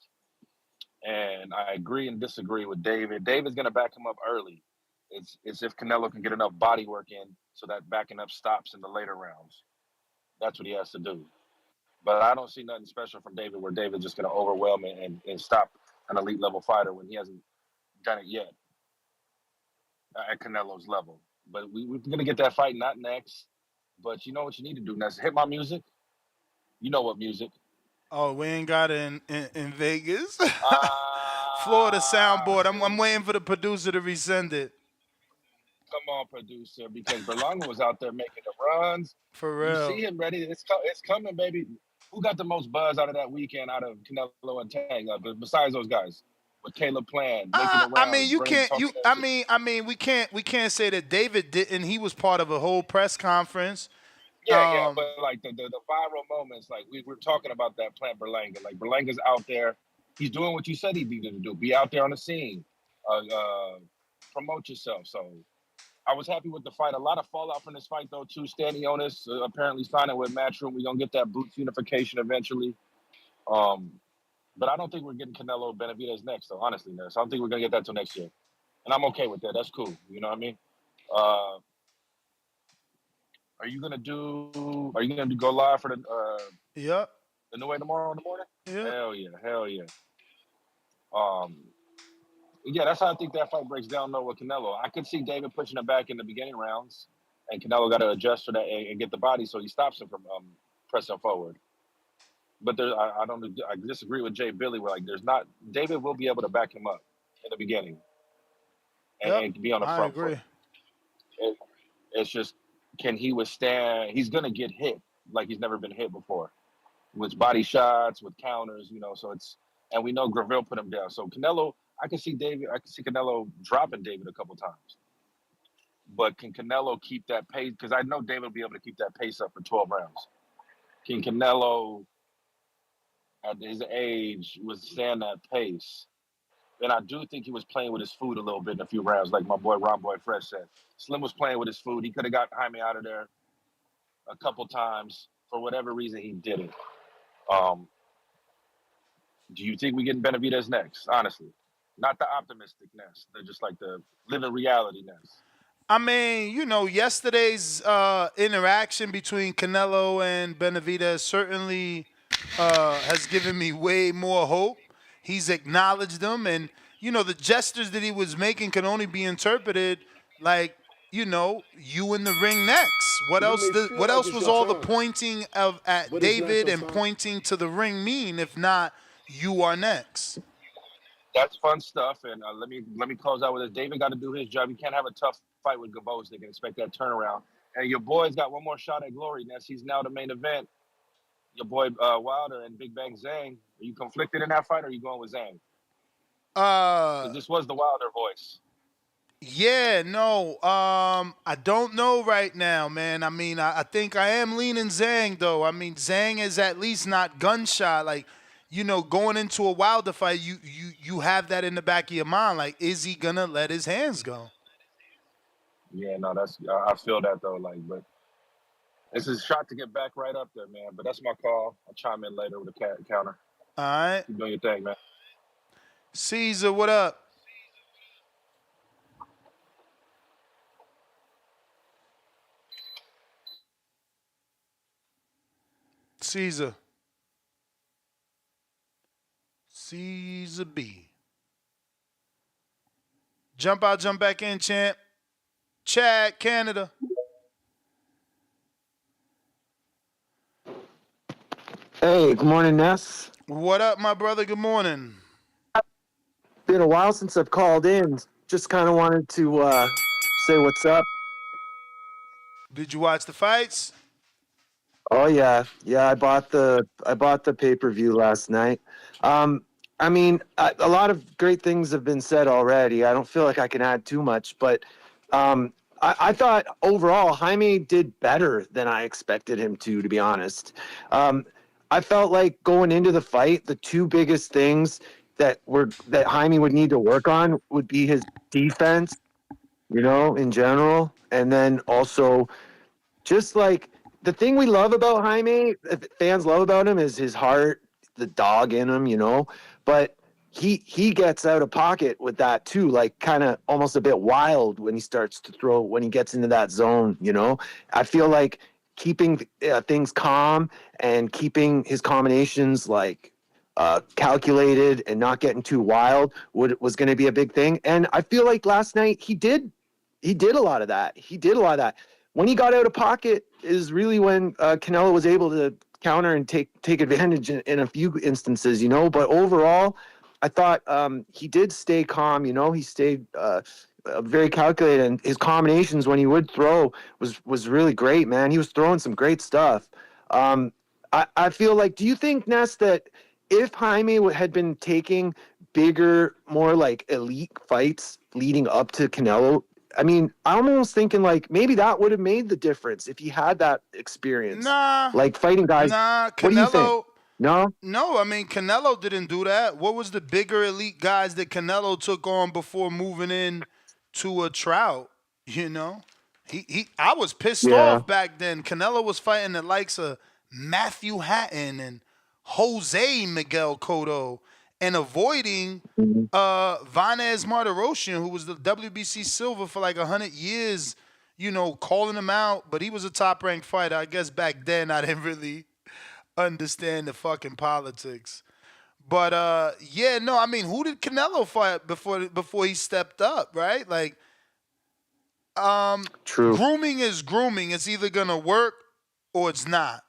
And I agree and disagree with David. David's going to back him up early. It's if Canelo can get enough body work in so that backing up stops in the later rounds. That's what he has to do. But I don't see nothing special from David where David's just going to overwhelm and stop an elite level fighter when he hasn't done it yet at Canelo's level. But we're going to get that fight, not next. But you know what you need to do next? Hit my music. You know what music? Oh, we ain't got it in Vegas. Florida soundboard. I'm waiting for the producer to resend it. Come on, producer, because Berlanga was out there making the runs. For You real. see him ready. It's coming, baby. Who got the most buzz out of that weekend out of Canelo and Tank? Besides those guys, with Caleb Plant making the I rounds, mean, you can't. talking You. that shit. I mean, we can't say that David didn't. He was part of a whole press conference. Yeah, but like the viral moments, like we're talking about that Plant Berlanga. Like Berlanga's out there, he's doing what you said he needed to do: be out there on the scene, promote yourself. So I was happy with the fight. A lot of fallout from this fight, though, too. Stanionis apparently signing with Matchroom. We're going to get that boots unification eventually. But I don't think we're getting Canelo Benavidez next, though, honestly. So I don't think we're going to get that till next year. And I'm okay with that. That's cool. You know what I mean? Are you going to go live for Yep. the New Way tomorrow in the morning? Yeah. Hell yeah. Yeah, that's how I think that fight breaks down, though, with Canelo. I could see David pushing it back in the beginning rounds, and Canelo got to adjust for that and get the body so he stops him from pressing forward. But I disagree with Jay Billy, where like David will be able to back him up in the beginning and be on the front foot. It's just, can he withstand? He's going to get hit like he's never been hit before, with body shots, with counters, so and we know Graville put him down. So Canelo, I can see Canelo dropping David a couple times. But can Canelo keep that pace? Because I know David will be able to keep that pace up for 12 rounds. Can Canelo, at his age, withstand that pace? And I do think he was playing with his food a little bit in a few rounds, like my boy Ron Boy Fresh said. Slim was playing with his food. He could have got Jaime out of there a couple times. For whatever reason, he didn't. Do you think we get Benavidez next? Honestly, not the optimisticness. They're just like the living reality-ness. I mean, yesterday's interaction between Canelo and Benavidez certainly has given me way more hope. He's acknowledged them, and the gestures that he was making can only be interpreted like, you in the ring next. What else? What else was all the pointing at David and pointing to the ring mean if not you are next? That's fun stuff, and let me close out with this. David got to do his job. You can't have a tough fight with Gavos. They can expect that turnaround. And your boy's got one more shot at glory. Ness. He's now the main event. Your boy Wilder and Big Bang Zhang. Are you conflicted in that fight, or are you going with Zhang? Because this was the Wilder voice. Yeah, no. I don't know right now, man. I mean, I think I am leaning Zhang, though. I mean, Zhang is at least not gunshot. Like, going into a Wilder fight, you have that in the back of your mind. Like, is he gonna let his hands go? Yeah, no, I feel that though. Like, but it's a shot to get back right up there, man. But that's my call. I'll chime in later with a counter. All right. Keep doing your thing, man. Caesar, what up? Caesar B. Jump out, jump back in, champ. Chad, Canada. Hey, good morning, Ness. What up, my brother? Good morning. Been a while since I've called in. Just kind of wanted to say what's up. Did you watch the fights? Oh yeah. I bought the pay-per-view last night. I mean, a lot of great things have been said already. I don't feel like I can add too much, but I thought overall Jaime did better than I expected him to be honest. I felt like going into the fight, the two biggest things that Jaime would need to work on would be his defense, in general, and then also just like the thing we love about Jaime, fans love about him, is his heart, the dog in him, but he gets out of pocket with that too, like kind of almost a bit wild when he starts to throw, when he gets into that zone, I feel like keeping things calm and keeping his combinations like calculated and not getting too wild was going to be a big thing. And I feel like last night he did a lot of that. When he got out of pocket is really when Canelo was able to counter and take advantage in a few instances, you know. But overall, I thought he did stay calm. You know, he stayed very calculated, and his combinations when he would throw was really great, man. He was throwing some great stuff. I feel like, do you think, Ness, that if Jaime had been taking bigger, more like elite fights leading up to Canelo, I mean, I'm almost thinking like maybe that would have made the difference if he had that experience. Nah, Like fighting guys. nah. What do you think? Canelo. No? No, I mean Canelo didn't do that. What was the bigger elite guys that Canelo took on before moving in to a Trout? You know, I was pissed Yeah. off back then. Canelo was fighting the likes of Matthew Hatton and Jose Miguel Cotto and avoiding Vanez Martirosyan, who was the WBC silver for like 100 years. You know, calling him out, but he was a top ranked fighter. I guess back then I didn't really understand the fucking politics. But yeah, no, I mean, who did Canelo fight before he stepped up, right? Like, True. grooming is grooming. It's either gonna work or it's not.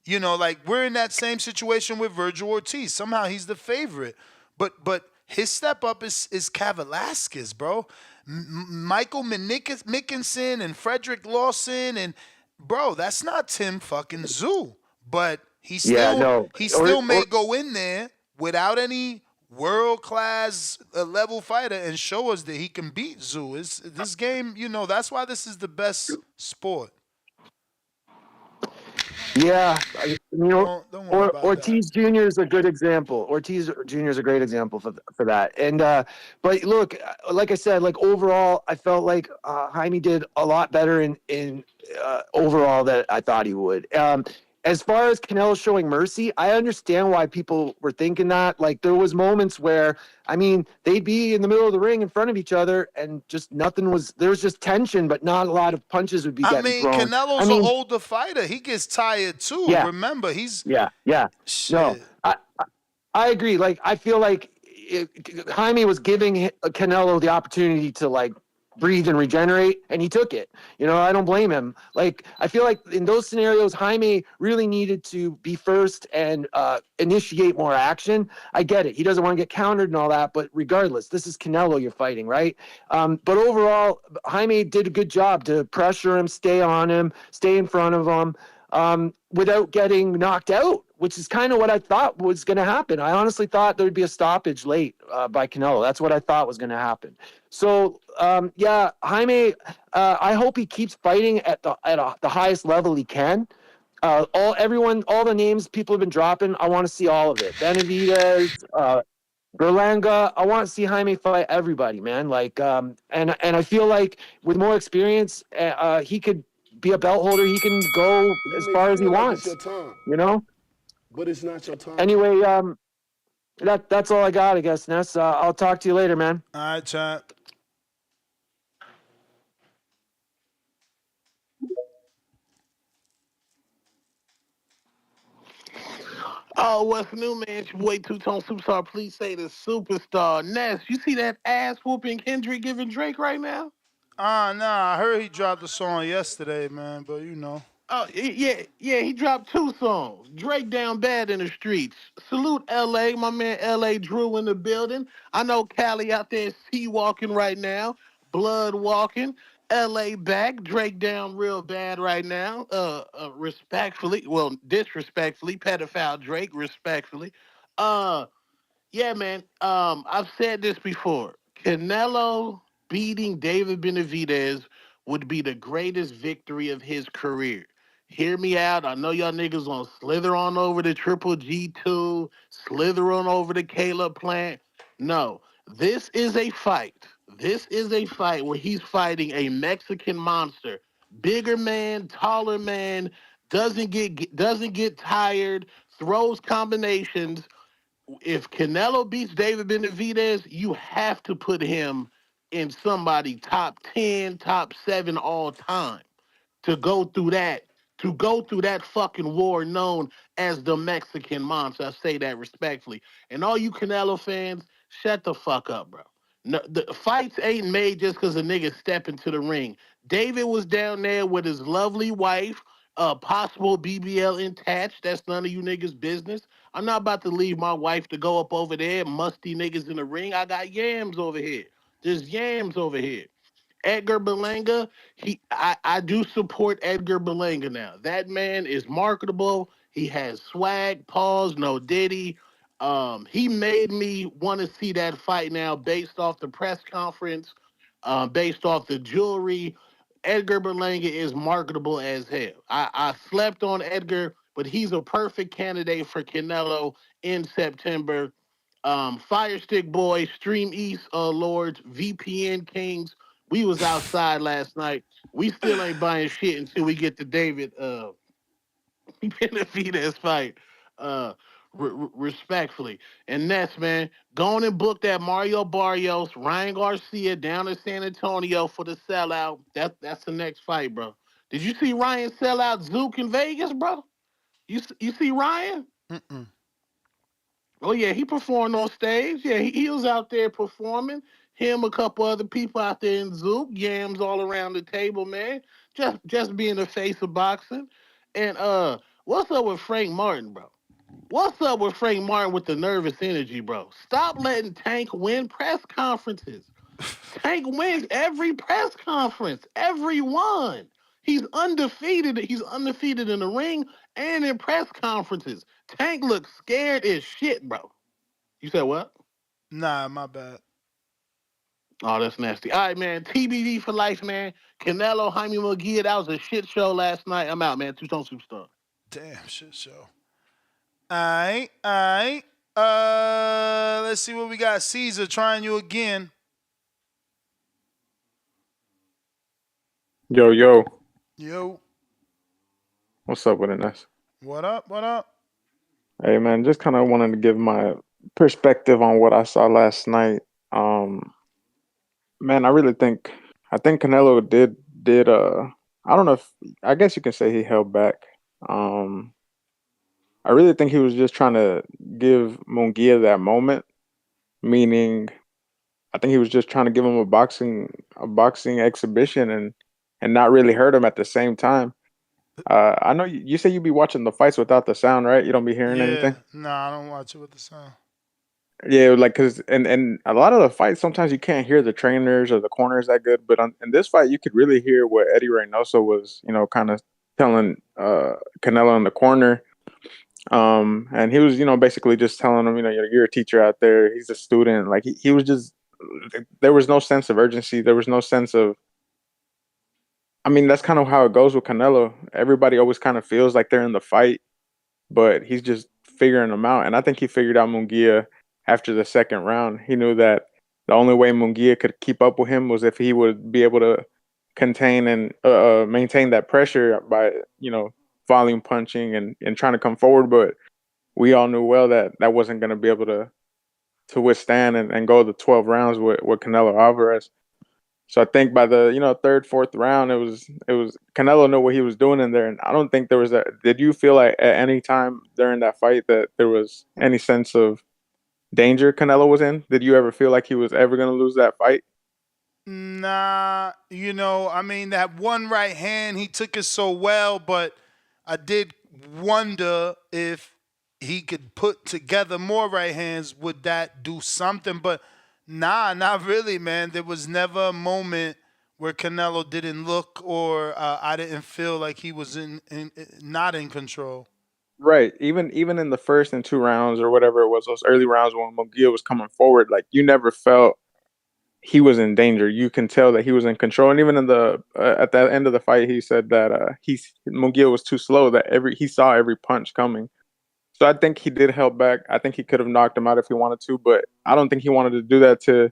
You know, like we're in that same situation with Virgil Ortiz. Somehow he's the favorite, but his step up is Velasquez, bro. Michael Mickinson and Frederick Lawson, and bro, that's not Tim fucking Zoo. But he still may go in there without any world class level fighter and show us that he can beat Zoo. This game, you know, that's why this is the best sport. Yeah, you know, Don't worry about Ortiz Jr. is a good example. Ortiz Jr. is a great example for that. And but look, like I said, like overall, I felt like Jaime did a lot better in overall that I thought he would. As far as Canelo showing mercy, I understand why people were thinking that. Like there was moments where, I mean, they'd be in the middle of the ring in front of each other, and just nothing was. There was just tension, but not a lot of punches would be getting thrown. Canelo's an older fighter. He gets tired too. Yeah. Remember, he's Shit. No, I agree. Like I feel like Jaime was giving Canelo the opportunity to like breathe and regenerate, and he took it. You know, I don't blame him. Like I feel like in those scenarios, Jaime really needed to be first and initiate more action. I get it. He doesn't want to get countered and all that, but regardless, this is Canelo you're fighting, right? But overall, Jaime did a good job to pressure him, stay on him, stay in front of him, without getting knocked out, which is kind of what I thought was going to happen. I honestly thought there would be a stoppage late by Canelo. That's what I thought was going to happen. So, yeah, Jaime, I hope he keeps fighting at the highest level he can. All the names people have been dropping, I want to see all of it. Benavidez, Berlanga, I want to see Jaime fight everybody, man. Like, and I feel like with more experience, he could be a belt holder. He can go as far as he wants. You know. But it's not your time. Anyway, that's all I got, I guess, Ness. I'll talk to you later, man. All right, chat. Oh, what's new, man? It's your boy Two-Tone Superstar. Please say the superstar. Ness, you see that ass whooping Kendrick giving Drake right now? Nah, I heard he dropped a song yesterday, man, but you know. Oh, yeah, he dropped 2 songs. Drake down bad in the streets. Salute L.A., my man L.A. Drew in the building. I know Cali out there sea walking right now, blood walking. L.A. back, Drake down real bad right now. Respectfully, well, disrespectfully, pedophile Drake, respectfully. Yeah, man. I've said this before. Canelo beating David Benavidez would be the greatest victory of his career. Hear me out. I know y'all niggas gonna slither on over to Triple G2, slither on over to Caleb Plant. No, this is a fight. This is a fight where he's fighting a Mexican monster. Bigger man, taller man, doesn't get tired, throws combinations. If Canelo beats David Benavidez, you have to put him in somebody top 10, top 7 all time to go through that fucking war known as the Mexican monster. I say that respectfully. And all you Canelo fans, shut the fuck up, bro. No, the fights ain't made just because a nigga step into the ring. David was down there with his lovely wife, possible BBL attached. That's none of you niggas' business. I'm not about to leave my wife to go up over there, musty niggas in the ring. I got yams over here. There's yams over here. Edgar Berlanga, I do support Edgar Berlanga now. That man is marketable. He has swag, pause, no diddy. He made me want to see that fight now based off the press conference, based off the jewelry. Edgar Berlanga is marketable as hell. I slept on Edgar, but he's a perfect candidate for Canelo in September. Fire Stick Boys, Stream East Lords, VPN Kings. We was outside last night. We still ain't buying shit until we get to David Benavidez fight. Respectfully. And next, man, go on and book that Mario Barrios, Ryan Garcia down in San Antonio for the sellout. That's the next fight, bro. Did you see Ryan sell out Zook in Vegas, bro? You see Ryan? Mm-mm. Oh yeah, he performed on stage. Yeah, he was out there performing. Him, a couple other people out there in Zook, yams all around the table, man. Just being the face of boxing. And what's up with Frank Martin, bro? What's up with Frank Martin with the nervous energy, bro? Stop letting Tank win press conferences. Tank wins every press conference, every one. He's undefeated. He's undefeated in the ring and in press conferences. Tank looks scared as shit, bro. You said what? Nah, my bad. Oh, that's nasty. All right, man. TBD for life, man. Canelo, Jaime Munguia. That was a shit show last night. I'm out, man. Two-tone superstar. Damn, shit show. All right. Let's see what we got. Caesar trying you again. Yo. Yo. What's up with it, Ness? What up? Hey, man, just kind of wanted to give my perspective on what I saw last night. Man, I think Canelo did I don't know if I guess you can say he held back. Um, I really think he was just trying to give Munguia that moment, meaning I think he was just trying to give him a boxing exhibition and not really hurt him at the same time. I know you say you be watching the fights without the sound, right? You don't be hearing Yeah. anything. Nah, I don't watch it with the sound. Yeah, like because and a lot of the fights sometimes you can't hear the trainers or the corners that good, but in this fight you could really hear what Eddie Reynoso was, kind of telling Canelo in the corner. And he was, basically just telling him, you're a teacher out there. He's a student. Like he was just there was no sense of urgency. There was no sense of. I mean, that's kind of how it goes with Canelo. Everybody always kind of feels like they're in the fight, but he's just figuring them out. And I think he figured out Munguia after the second round. He knew that the only way Munguia could keep up with him was if he would be able to contain and maintain that pressure by, volume punching and trying to come forward. But we all knew well that that wasn't going to be able to withstand and go the 12 rounds with Canelo Alvarez. So I think by the third, fourth round, it was Canelo knew what he was doing in there, and I don't think there was a. Did you feel like at any time during that fight that there was any sense of danger Canelo was in? Did you ever feel like he was ever going to lose that fight? Nah, I mean, that one right hand, he took it so well, but I did wonder if he could put together more right hands, would that do something? But nah, not really, man. There was never a moment where Canelo didn't look or I didn't feel like he was not in control. Right. Even in the first and two rounds or whatever it was, those early rounds when Munguia was coming forward, like you never felt he was in danger. You can tell that he was in control. And even in the at the end of the fight, he said that Munguia was too slow. That he saw every punch coming. So I think he did help back. I think he could have knocked him out if he wanted to, but I don't think he wanted to do that to.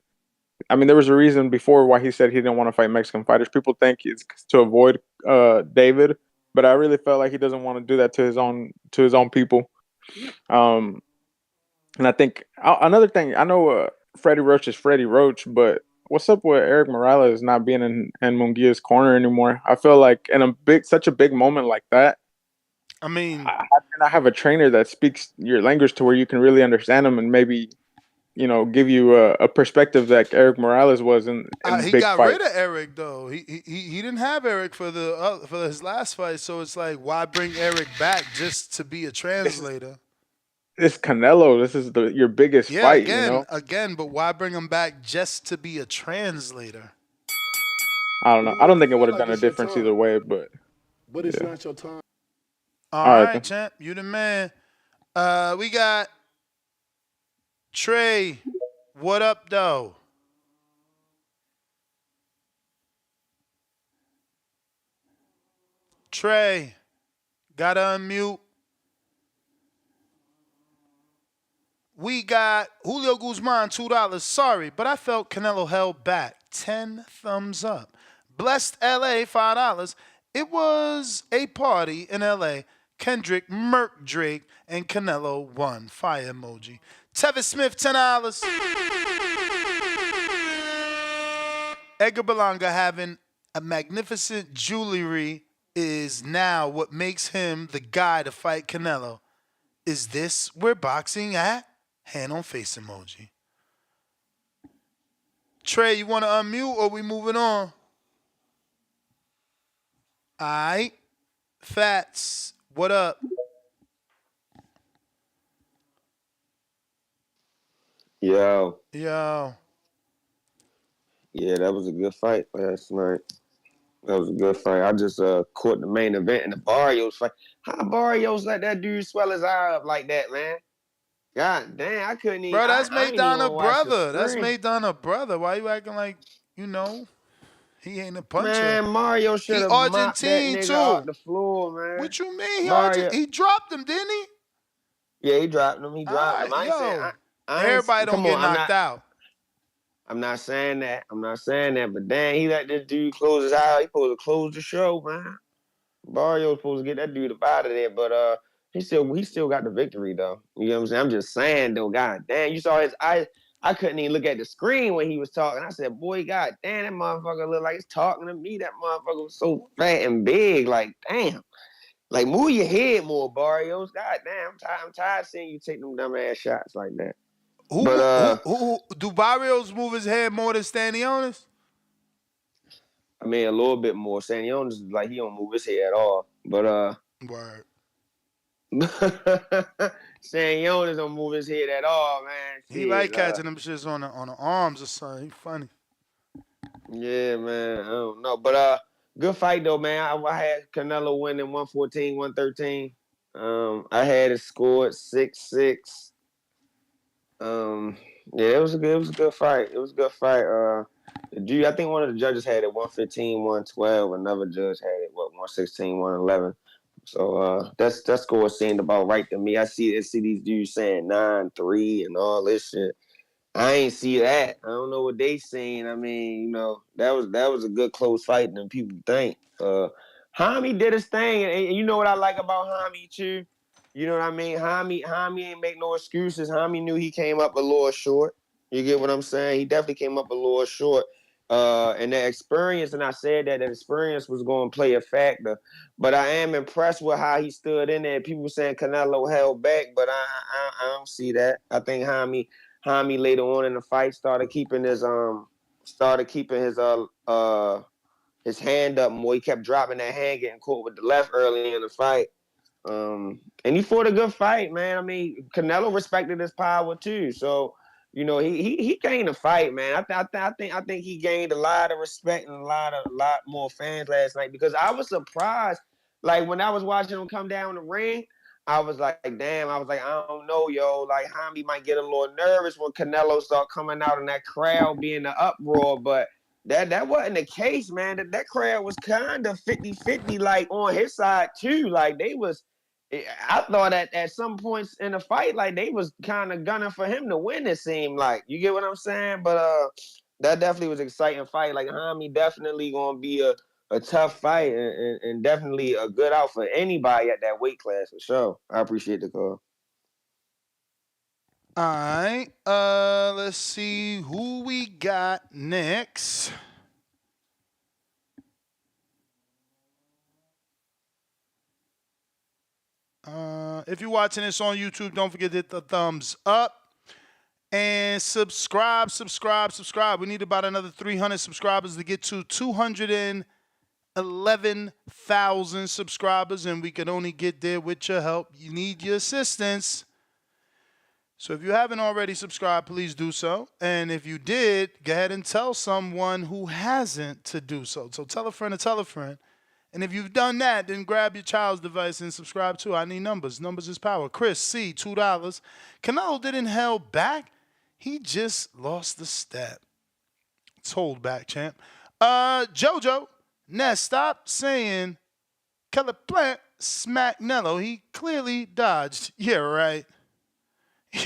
I mean, there was a reason before why he said he didn't want to fight Mexican fighters. People think it's to avoid David, but I really felt like he doesn't want to do that to his own people. Um, and I think another thing, I know Freddie Roach is Freddie Roach, but what's up with Eric Morales not being in Munguia's corner anymore? I feel like in such a big moment like that, I mean, how can I have a trainer that speaks your language to where you can really understand him and maybe give you a perspective that Eric Morales was in He big got rid fights. of Eric though. He didn't have Eric for his last fight, so it's like why bring Eric back just to be a translator? It's Canelo. This is your biggest Yeah, fight. You know. again, but why bring him back just to be a translator? I don't know. I You don't ain't think it would feel have like done a it's your difference either time, way. But but it's yeah. not your time. All All right right, then. champ, you the man. We got Trey. What up, though? Trey, gotta unmute. We got Julio Guzman, $2. Sorry, but I felt Canelo held back. 10 thumbs up. Blessed LA, $5. It was a party in LA. Kendrick, Merk Drake, and Canelo won. Fire emoji. Tevis Smith, $10. Edgar Berlanga having a magnificent jewelry is now what makes him the guy to fight Canelo. Is this where boxing at? Hand on face emoji. Trey, you want to unmute or we moving on? All right. Fats, what up? Yo, Yo. yeah, that was a good fight last night. That was a good fight. I just caught the main event in the Barrios fight. How Barrios let that dude swell his eye up like that, man? God damn, I couldn't even. Bro, that's I ain't even Maidana watch the brother. That's screen. Maidana brother. Why you acting like, he ain't a puncher? Man, Mario should He have mopped that Argentine nigga off too. the floor, man. What you mean? Mario, He dropped him, didn't he? yeah, he dropped him. He All dropped him. right, I ain't saying. yo. I ain't. Everybody don't Come get on, knocked out. I'm not saying that. I'm not saying that. But damn, he let this dude close his eye. He supposed to close the show, man. Barrio's supposed to get that dude up out of there, but he still got the victory though. You know what I'm saying? I'm just saying though, god damn, you saw his eyes. I couldn't even look at the screen when he was talking. I said, boy, god damn, that motherfucker look like he's talking to me. That motherfucker was so fat and big. Like, damn. Like, move your head more, Barrios. God damn, I'm tired of seeing you take them dumb ass shots like that. But Who do Barrios move his head more than Stanionis? I mean a little bit more. Sanionis is like he don't move his head at all. But Word. Saying Jonas don't move his head at all, man. He Shit, like catching them shits on the arms or something. He funny. yeah, man. I don't know, but good fight though, man. I had Canelo winning 114, 113. I had it scored 6-6. Yeah, it was a good fight. It was a good fight. I think one of the judges had it 115, 112. Another judge had it 116, 111. So that score seemed about right to me. I see these dudes saying 9-3 and all this shit. I ain't see that. I don't know what they saying. I mean, that was a good close fight than people think. Jaime did his thing, and you know what I like about Jaime too. You know what I mean? Jaime ain't make no excuses. Jaime knew he came up a little short. You get what I'm saying? He definitely came up a little short. And the experience, and I said that experience was going to play a factor. But I am impressed with how he stood in there. People saying Canelo held back, but I don't see that. I think Jaime later on in the fight started keeping his his hand up more. He kept dropping that hand, getting caught with the left early in the fight. And he fought a good fight, man. I mean, Canelo respected his power too. So, he gained a fight, man. I think he gained a lot of respect and a lot more fans last night because I was surprised. Like when I was watching him come down the ring, I was like, damn. I was like, I don't know, yo. Like Jaime might get a little nervous when Canelo start coming out and that crowd being the uproar, but that wasn't the case, man. That crowd was kind of 50-50, like on his side too. Like they was. I thought at some points in the fight, like they was kind of gunning for him to win. It seemed like, you get what I'm saying. But that definitely was an exciting fight. Like Jaime definitely gonna be a tough fight and definitely a good out for anybody at that weight class for sure. I appreciate the call. All right. Let's see who we got next. If you're watching this on YouTube, don't forget to hit the thumbs up. And subscribe. We need about another 300 subscribers to get to 211,000 subscribers, and we can only get there with your help. You need your assistance. So if you haven't already subscribed, please do so. And if you did, go ahead and tell someone who hasn't to do so. So tell a friend to tell a friend. And if you've done that, then grab your child's device and subscribe too. I need numbers. Numbers is power. Chris C, $2. Canelo didn't held back. He just lost the step. It's hold back, champ. Jojo, Ness, stop saying Keller Plant smacked Nello. He clearly dodged. Yeah, right.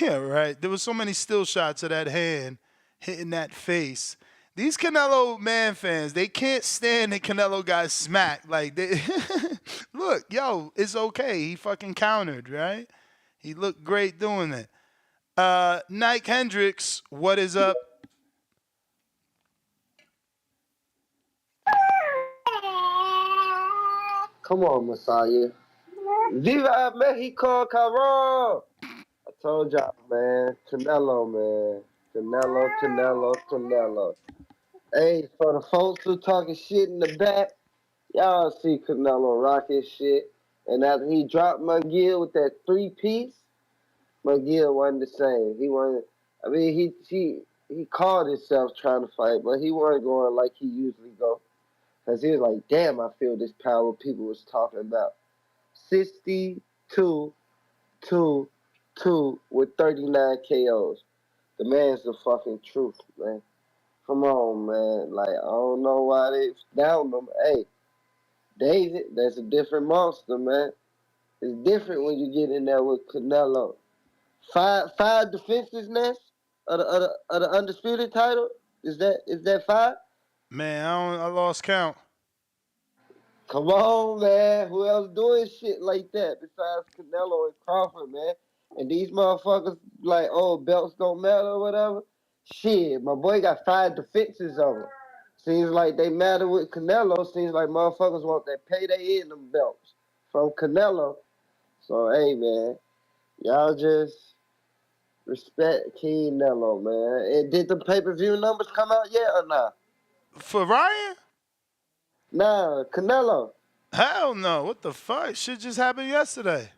Yeah, right. There was so many still shots of that hand hitting that face. These Canelo man fans, they can't stand that Canelo got smacked. Like, they look, yo, it's okay. He fucking countered, right? He looked great doing it. Nike Hendricks, what is up? Come on, Messiah. Viva Mexico, cabrón! I told y'all, man. Canelo, man. Canelo. Hey, for the folks who talking shit in the back, y'all see Canelo rock his shit. And after he dropped Munguia with that 3-piece, Munguia wasn't the same. He wasn't. I mean, he called himself trying to fight, but he wasn't going like he usually go. Cause he was like, damn, I feel this power people was talking about. 62 2 with 39 KOs. The man's the fucking truth, man. Come on, man. Like, I don't know why they down them. Hey, David, that's a different monster, man. It's different when you get in there with Canelo. Five defenses, Ness, of the undisputed title. Is that 5? Man, I lost count. Come on, man. Who else doing shit like that besides Canelo and Crawford, man? And these motherfuckers like, oh, belts don't matter or whatever. Shit, my boy got 5 defenses of them. Seems like they matter with Canelo. Seems like motherfuckers want that payday in them belts from Canelo. So, hey, man, y'all just respect Canelo, man. And did the pay-per-view numbers come out yet or not? For Ryan? Nah, Canelo. Hell no. What the fuck? Shit just happened yesterday.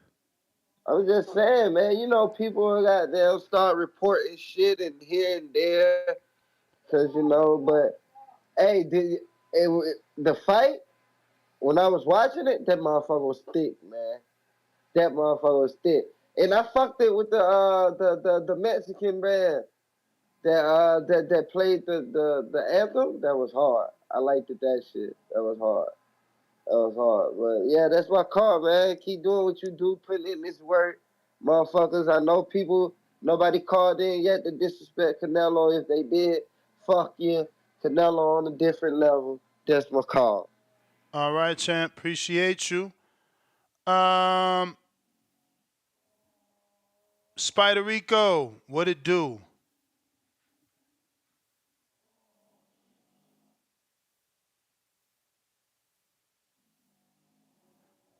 I was just saying, man, you know, people they'll start reporting shit and here and there, cause you know. But hey, the fight when I was watching it, that motherfucker was thick, man. That motherfucker was thick, and I fucked it with the Mexican band that played the anthem. That was hard. I liked that shit. That was hard. That was hard. But yeah, that's my call, man. Keep doing what you do, putting in this work. Motherfuckers, I know nobody called in yet to disrespect Canelo. If they did, fuck you. Canelo on a different level. That's my call. All right, champ. Appreciate you. Spider Rico, what it do?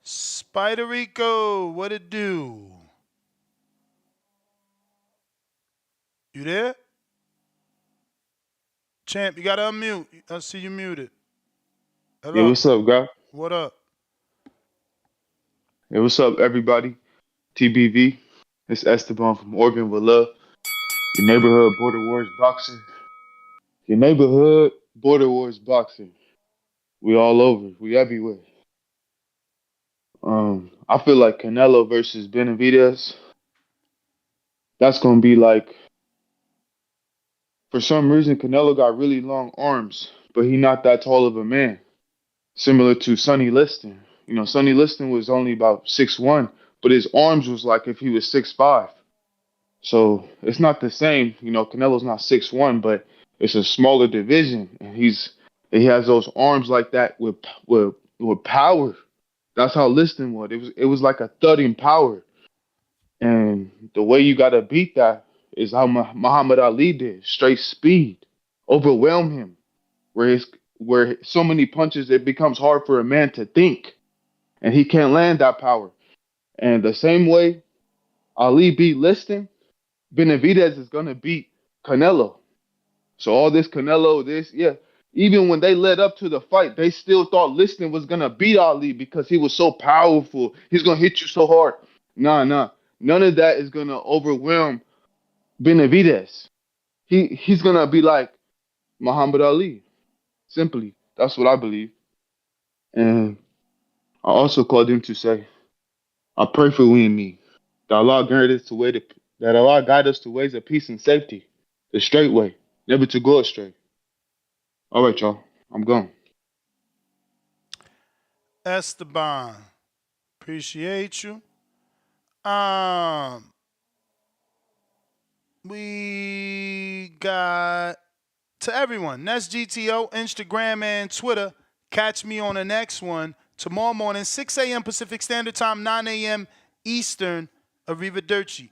Spider Rico, what it do? You there? Champ, you gotta unmute. I see you muted. Yeah, Hello. what's up, guy? What up? Yeah, what's up, everybody? TBV. It's Esteban from Oregon with love. Your neighborhood border wars boxer. Your neighborhood border wars boxer. We all over. We everywhere. I feel like Canelo versus Benavidez. That's gonna be like, for some reason, Canelo got really long arms, but he not that tall of a man. Similar to Sonny Liston. You know, Sonny Liston was only about 6'1", but his arms was like if he was 6'5". So it's not the same. You know, Canelo's not 6'1", but it's a smaller division, and he has those arms like that with power. That's how Liston was. It was like a thudding power, and the way you got to beat that is how Muhammad Ali did: straight speed, overwhelm him, where so many punches it becomes hard for a man to think, and he can't land that power. And the same way Ali beat Liston, Benavidez is gonna beat Canelo. So all this Canelo, even when they led up to the fight, they still thought Liston was gonna beat Ali because he was so powerful. He's gonna hit you so hard. Nah. None of that is gonna overwhelm Benavidez. He's gonna be like Muhammad Ali. Simply. That's what I believe. And I also called him to say, I pray for we and me. That Allah guide us to ways of peace and safety. The straight way, never to go astray. All right, y'all. I'm gone. Esteban, appreciate you. We got to everyone. That's GTO, Instagram, and Twitter. Catch me on the next one tomorrow morning, 6 a.m. Pacific Standard Time, 9 a.m. Eastern. Arrivederci.